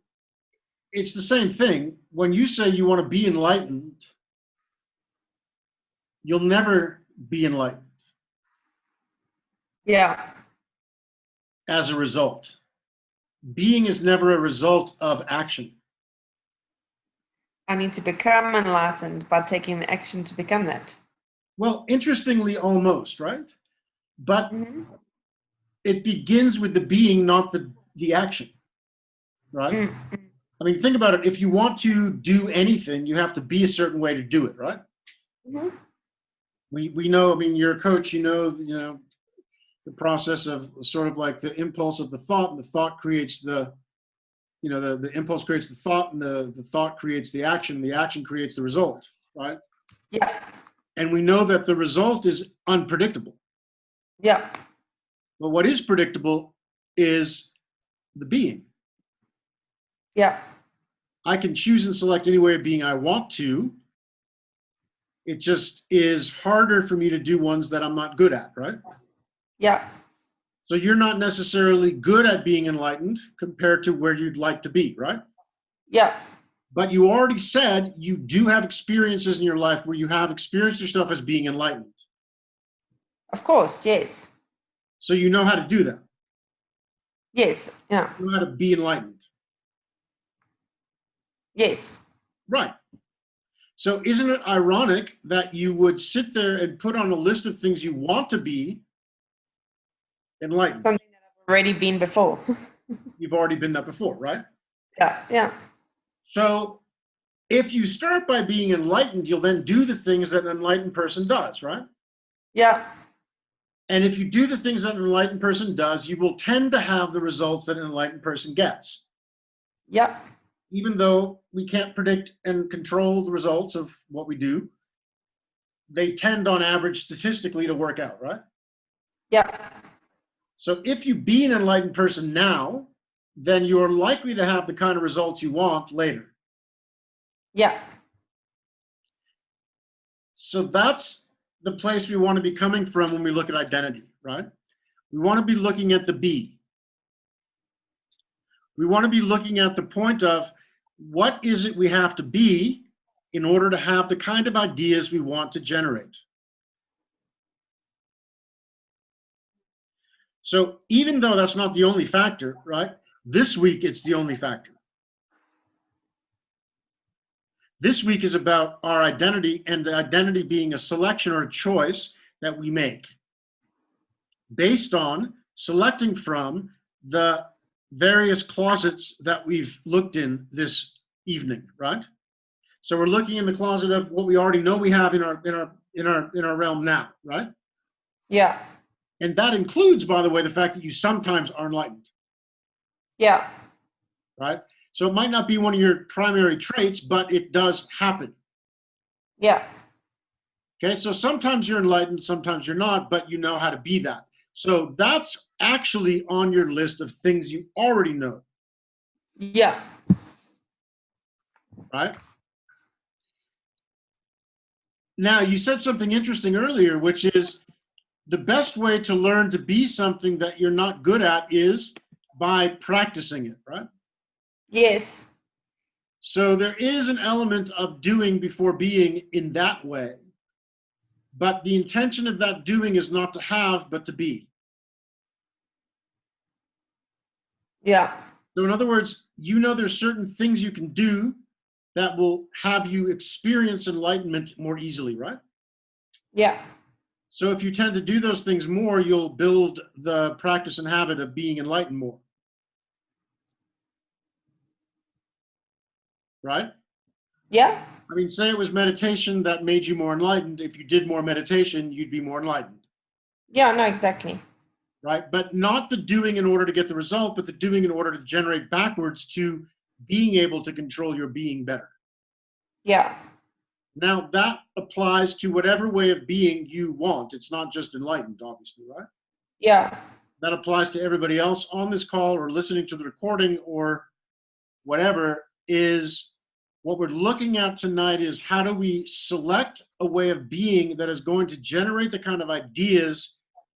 it's the same thing. When you say you want to be enlightened, you'll never be enlightened Yeah. as a result. Being is never a result of action. I need to become enlightened by taking the action to become that. Well, interestingly, almost, right? But Mhm. it begins with the being, not the action, right? Mm. I mean, think about it. If you want to do anything, you have to be a certain way to do it, right? Mhm. We know, I mean, you're a coach, you know, the process of sort of like the impulse of the thought, and the thought creates the impulse creates the thought, and the thought creates the action creates the result, right? Yeah. And we know that the result is unpredictable. Yeah. But what is predictable is the being. Yeah. I can choose and select any way of being I want to. It just is harder for me to do ones that I'm not good at, right? Yeah. So you're not necessarily good at being enlightened compared to where you'd like to be, right? Yeah. But you already said you do have experiences in your life where you have experienced yourself as being enlightened. Of course. Yes. So you know how to do that. Yes. Yeah. You know how to be enlightened. Yes. Right. So isn't it ironic that you would sit there and put on a list of things you want to be enlightened? Something that I've already been before. You've already been that before, right? Yeah. Yeah. So if you start by being enlightened, you'll then do the things that an enlightened person does, right? Yeah. And if you do the things that an enlightened person does, you will tend to have the results that an enlightened person gets. Yeah. Even though we can't predict and control the results of what we do, they tend on average statistically to work out, right? Yeah. So if you be an enlightened person now, then you're likely to have the kind of results you want later. Yeah. So that's the place we want to be coming from when we look at identity, right? We want to be looking at the be. We want to be looking at the point of what is it we have to be in order to have the kind of ideas we want to generate. So even though that's not the only factor, right? This week it's the only factor. This week is about our identity, and the identity being a selection or a choice that we make based on selecting from the various closets that we've looked in this evening, right? So we're looking in the closet of what we already know we have in our realm now, right? Yeah. And that includes, by the way, the fact that you sometimes are enlightened, Yeah. right? So it might not be one of your primary traits, but it does happen. Yeah. Okay, so sometimes you're enlightened, sometimes you're not, but you know how to be that. So that's actually on your list of things you already know, Yeah. right? Now, you said something interesting earlier, which is the best way to learn to be something that you're not good at is by practicing it, right? Yes. So there is an element of doing before being in that way. But the intention of that doing is not to have, but to be. Yeah. So in other words, you know there's certain things you can do that will have you experience enlightenment more easily, right? Yeah. So if you tend to do those things more, you'll build the practice and habit of being enlightened more. right? Yeah. I mean, say it was meditation that made you more enlightened. If you did more meditation, you'd be more enlightened, Yeah, no, exactly. right? But not the doing in order to get the result, but the doing in order to generate backwards to being able to control your being better. Yeah. Now, that applies to whatever way of being you want. It's not just enlightened, obviously, right? Yeah. That applies to everybody else on this call or listening to the recording or whatever. Is what we're looking at tonight is how do we select a way of being that is going to generate the kind of ideas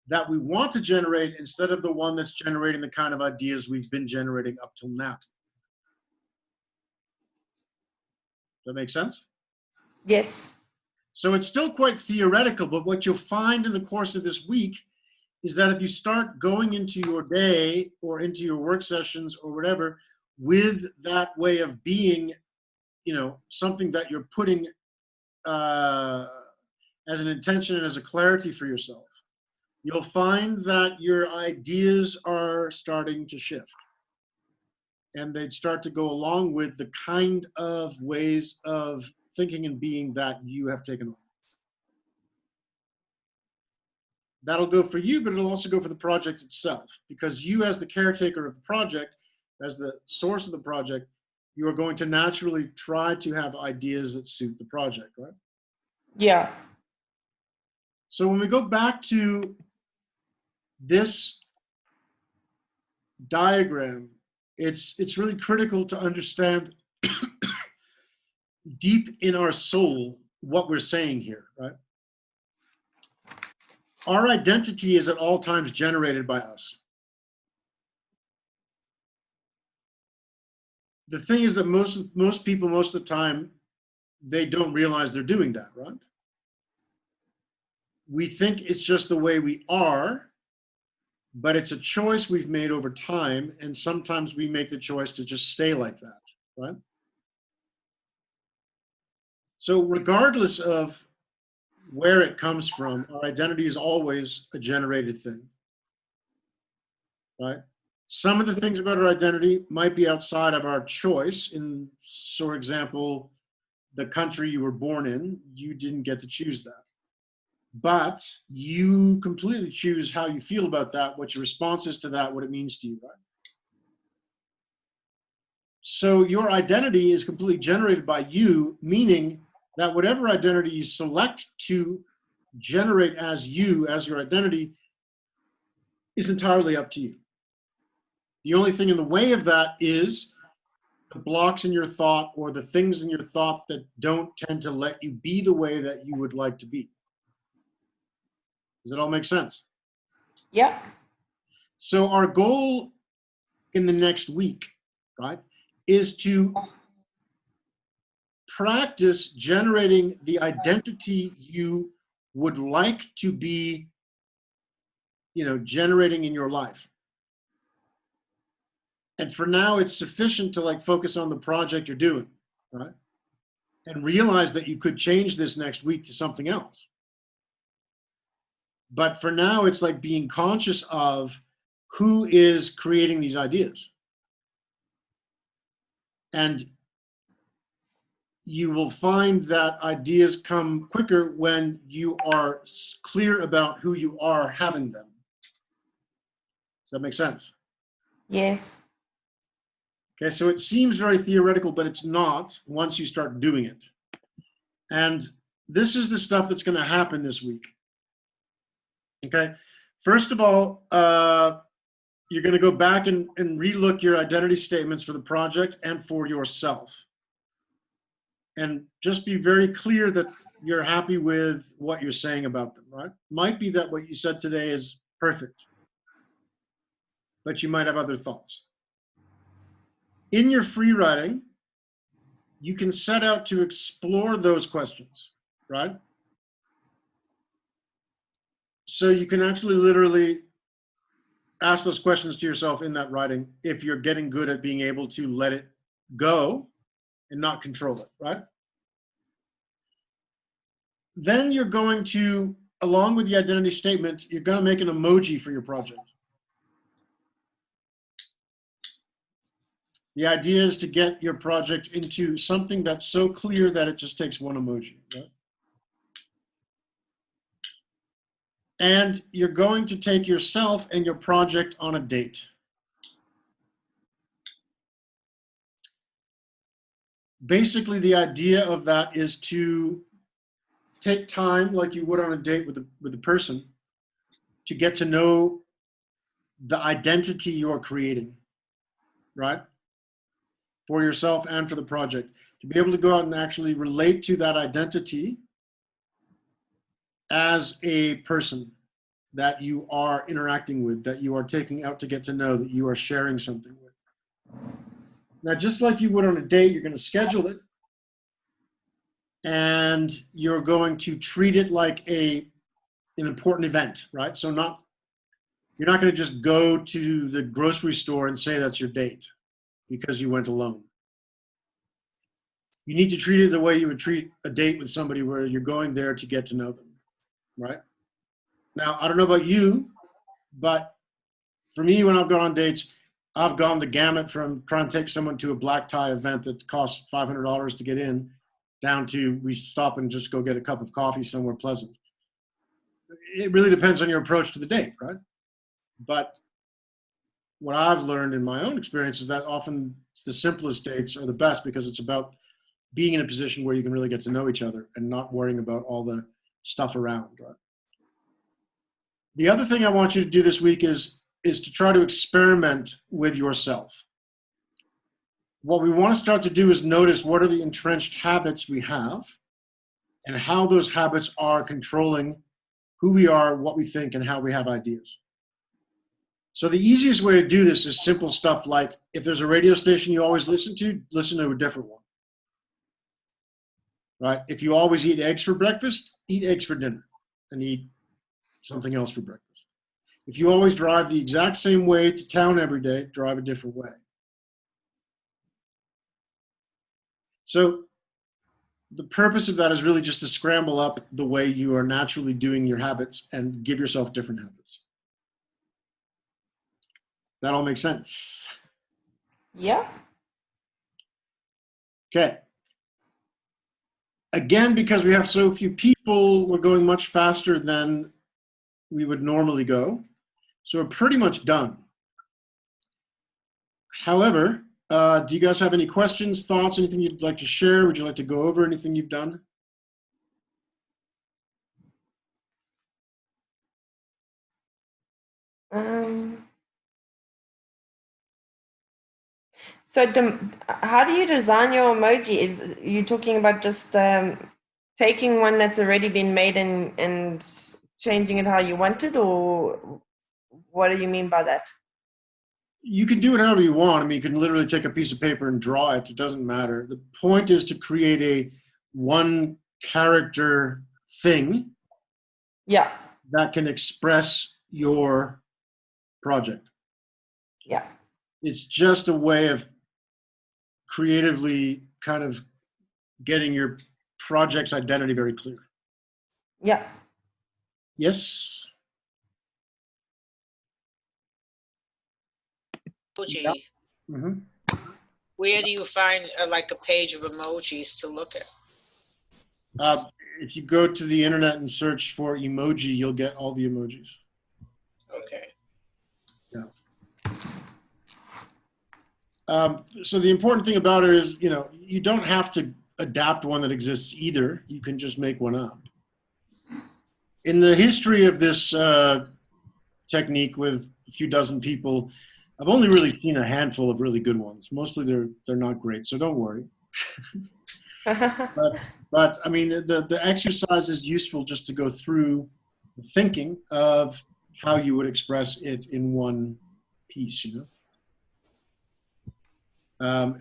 that we want to generate instead of the one that's generating the kind of ideas we've been generating up till now. Does that make sense? Yes. So it's still quite theoretical, but what you'll find in the course of this week is that if you start going into your day or into your work sessions or whatever with that way of being, you know, something that you're putting as an intention and as a clarity for yourself, you'll find that your ideas are starting to shift. And they'd start to go along with the kind of ways of thinking and being that you have taken on. That'll go for you, but it'll also go for the project itself, because you as the caretaker of the project, as the source of the project, you are going to naturally try to have ideas that suit the project, right? Yeah. So when we go back to this diagram, it's really critical to understand deep in our soul what we're saying here, right? Our identity is at all times generated by us. The thing is that most people, most of the time, they don't realize they're doing that, right? We think it's just the way we are, but it's a choice we've made over time, and sometimes we make the choice to just stay like that, right? So regardless of where it comes from, our identity is always a generated thing, right? Some of the things about our identity might be outside of our choice. In, for example, the country you were born in, you didn't get to choose that. But you completely choose how you feel about that, what your response is to that, what it means to you, right? So your identity is completely generated by you, meaning that whatever identity you select to generate as you, as your identity, is entirely up to you. The only thing in the way of that is the blocks in your thought or the things in your thought that don't tend to let you be the way that you would like to be. Does it all make sense? Yeah. So our goal in the next week, right, is to practice generating the identity you would like to be, you know, generating in your life. And for now, it's sufficient to like focus on the project you're doing, right? And realize that you could change this next week to something else. But for now, it's like being conscious of who is creating these ideas. And you will find that ideas come quicker when you are clear about who you are having them. Does that make sense? Yes. Okay, so it seems very theoretical, but it's not once you start doing it. And this is the stuff that's going to happen this week. Okay, first of all, you're going to go back and relook your identity statements for the project and for yourself. And just be very clear that you're happy with what you're saying about them, right? Might be that what you said today is perfect, but you might have other thoughts. In your free writing, you can set out to explore those questions, right? So you can actually literally ask those questions to yourself in that writing if you're getting good at being able to let it go and not control it, right? Then you're going to, along with the identity statement, you're going to make an emoji for your project. The idea is to get your project into something that's so clear that it just takes one emoji, right? And you're going to take yourself and your project on a date. Basically, the idea of that is to take time, like you would on a date with a person, to get to know the identity you're creating, right? For yourself and for the project. To be able to go out and actually relate to that identity as a person that you are interacting with, that you are taking out to get to know, that you are sharing something with. Now, just like you would on a date, you're going to schedule it, and you're going to treat it like an important event, right? So you're not going to just go to the grocery store and say that's your date because you went alone. You need to treat it the way you would treat a date with somebody, where you're going there to get to know them, right? Now, I don't know about you, but for me, when I've gone on dates, I've gone the gamut from trying to take someone to a black tie event that costs $500 to get in, down to we stop and just go get a cup of coffee somewhere pleasant. It really depends on your approach to the date, right? But what I've learned in my own experience is that often the simplest dates are the best, because it's about being in a position where you can really get to know each other and not worrying about all the stuff around, right? The other thing I want you to do this week is to try to experiment with yourself. What we want to start to do is notice what are the entrenched habits we have and how those habits are controlling who we are, what we think, and how we have ideas. So the easiest way to do this is simple stuff like, if there's a radio station you always listen to a different one. Right? If you always eat eggs for breakfast, eat eggs for dinner and eat something else for breakfast. If you always drive the exact same way to town every day, drive a different way. So the purpose of that is really just to scramble up the way you are naturally doing your habits and give yourself different habits. That all makes sense? Yeah. Okay. Again, because we have so few people, we're going much faster than we would normally go. So we're pretty much done. However, do you guys have any questions, thoughts, anything you'd like to share? Would you like to go over anything you've done? So how do you design your emoji? Is you talking about just taking one that's already been made and changing it how you want it, or what do you mean by that? You can do it however you want. I mean, you can literally take a piece of paper and draw it. It doesn't matter. The point is to create a one character thing, Yeah. that can express your project. Yeah. It's just a way of creatively kind of getting your project's identity very clear. Yeah. Yes? Emoji. Yeah. Mm-hmm. Where do you find like a page of emojis to look at? If you go to the internet and search for emoji, you'll get all the emojis. Okay. So the important thing about it is, you don't have to adapt one that exists either. You can just make one up. In the history of this technique with a few dozen people, I've only really seen a handful of really good ones. Mostly they're not great, so don't worry. But I mean, the exercise is useful just to go through the thinking of how you would express it in one piece,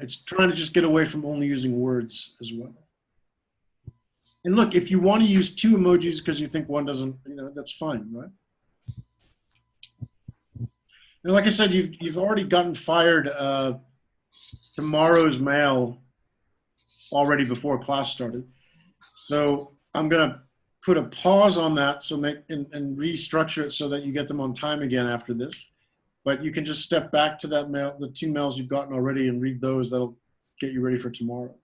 It's trying to just get away from only using words as well. And look, if you want to use two emojis because you think one doesn't, that's fine, right? Like I said, you've already gotten fired tomorrow's mail already before class started. So I'm going to put a pause on that and restructure it so that you get them on time again after this. But you can just step back to that mail, the 2 mails you've gotten already, and read those. That'll get you ready for tomorrow.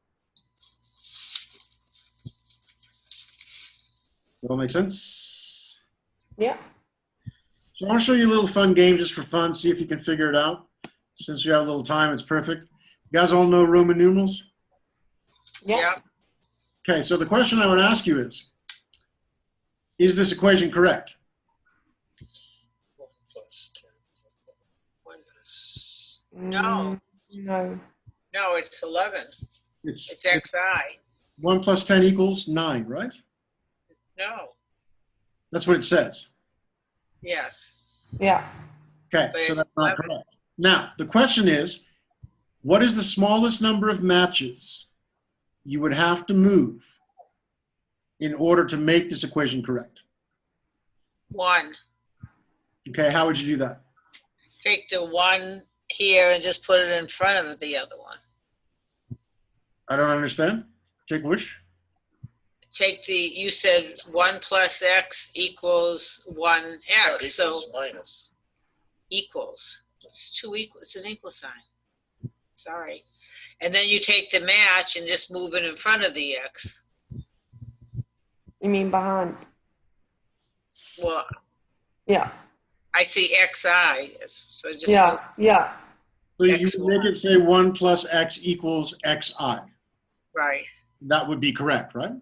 That all make sense? Yeah. So I want to show you a little fun game just for fun, see if you can figure it out. Since we have a little time, it's perfect. You guys all know Roman numerals? Yeah. Okay, so the question I would ask you is this equation correct? 1 plus 10 minus. No. No. No, it's 11. It's It's XI. 1 plus 10 equals 9, right? No. That's what it says. Yes. Yeah. Okay, But so it's that's not 11. correct. Now, the question is, what is the smallest number of matches you would have to move in order to make this equation correct? 1. Okay, how would you do that? Take the 1 here and just put it in front of the other one. I don't understand. Take which? Take you said 1 plus X equals 1X. So Equals minus. equals. It's 2 equals. It's an equal sign. Sorry. And then you take the match and just move it in front of the X. You mean behind? Well, Yeah. I see XI. So just Yeah. move Yeah. So you X1. would make it say 1 plus X equals XI. right. That would be correct, right?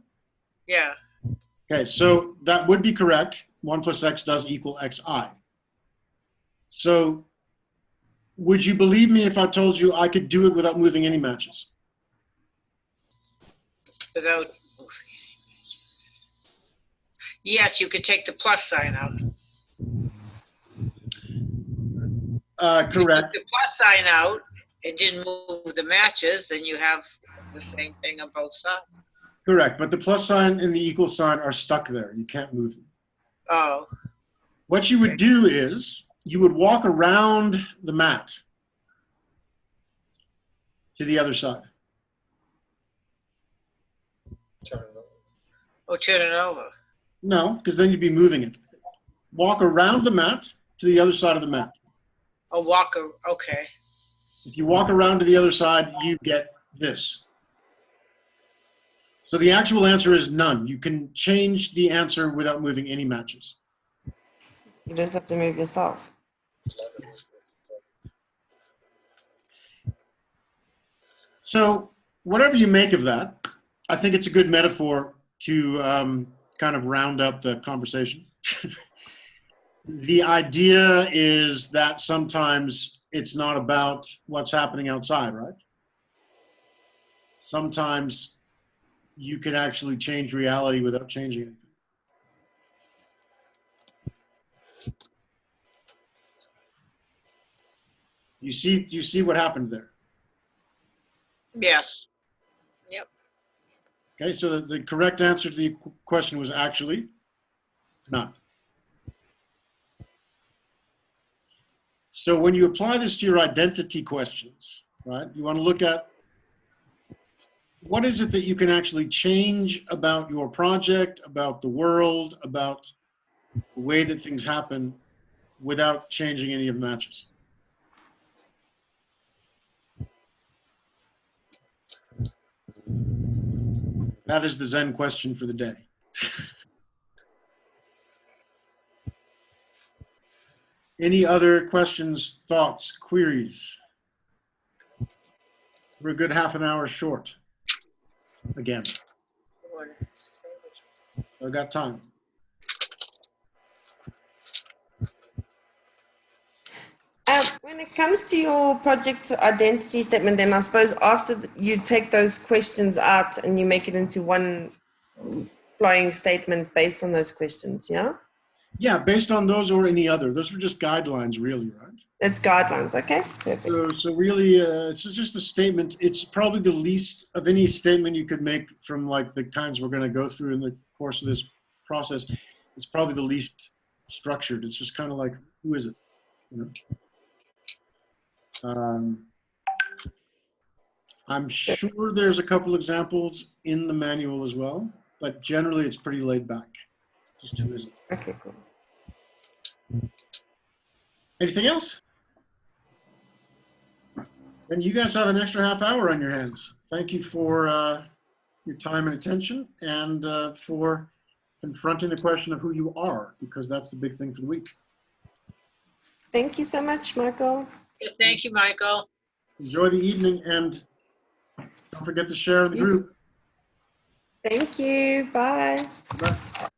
Yeah. Okay, so that would be correct. 1 plus X does equal XI. So would you believe me if I told you I could do it without moving any matches? Without. Yes, you could take the plus sign out. If you took Correct. the plus sign out and didn't move the matches, then you have the same thing on both sides. Correct, but the plus sign and the equal sign are stuck there. You can't move them. Oh, What you would do is you would walk around the mat to the other side. Turn it over. oh, turn it over. No, because then you'd be moving it. Walk around the mat to the other side of the mat. Oh, Walker. Okay. If you walk around to the other side, you get this. So the actual answer is none. You can change the answer without moving any matches. You just have to move yourself. So whatever you make of that, I think it's a good metaphor to kind of round up the conversation. The idea is that sometimes it's not about what's happening outside, right? Sometimes you can actually change reality without changing anything. You see what happened there? Yes. Yep. Okay, so the correct answer to the question was actually none. So when you apply this to your identity questions, right, you want to look at what is it that you can actually change about your project, about the world, about the way that things happen without changing any of the matches. That is the Zen question for the day. Any other questions, thoughts, queries? We're a good half an hour short. Again, I've got time. When it comes to your project identity statement, then I suppose after you take those questions out and you make it into one flowing statement based on those questions, yeah? Yeah, based on those or any other. Those were just guidelines, really, right? It's guidelines, okay? Perfect. So really, it's just a statement. It's probably the least of any statement you could make from like the kinds we're going to go through in the course of this process. It's probably the least structured. It's just kind of like, who is it? You know? I'm sure there's a couple examples in the manual as well, but generally it's pretty laid back. Just who is it? Okay, cool. Anything else? And you guys have an extra half hour on your hands. Thank you for your time and attention, and for confronting the question of who you are, because that's the big thing for the week. Thank you so much, Michael. Thank you, Michael. Enjoy the evening, and don't forget to share in the group. Thank you. Bye. Bye.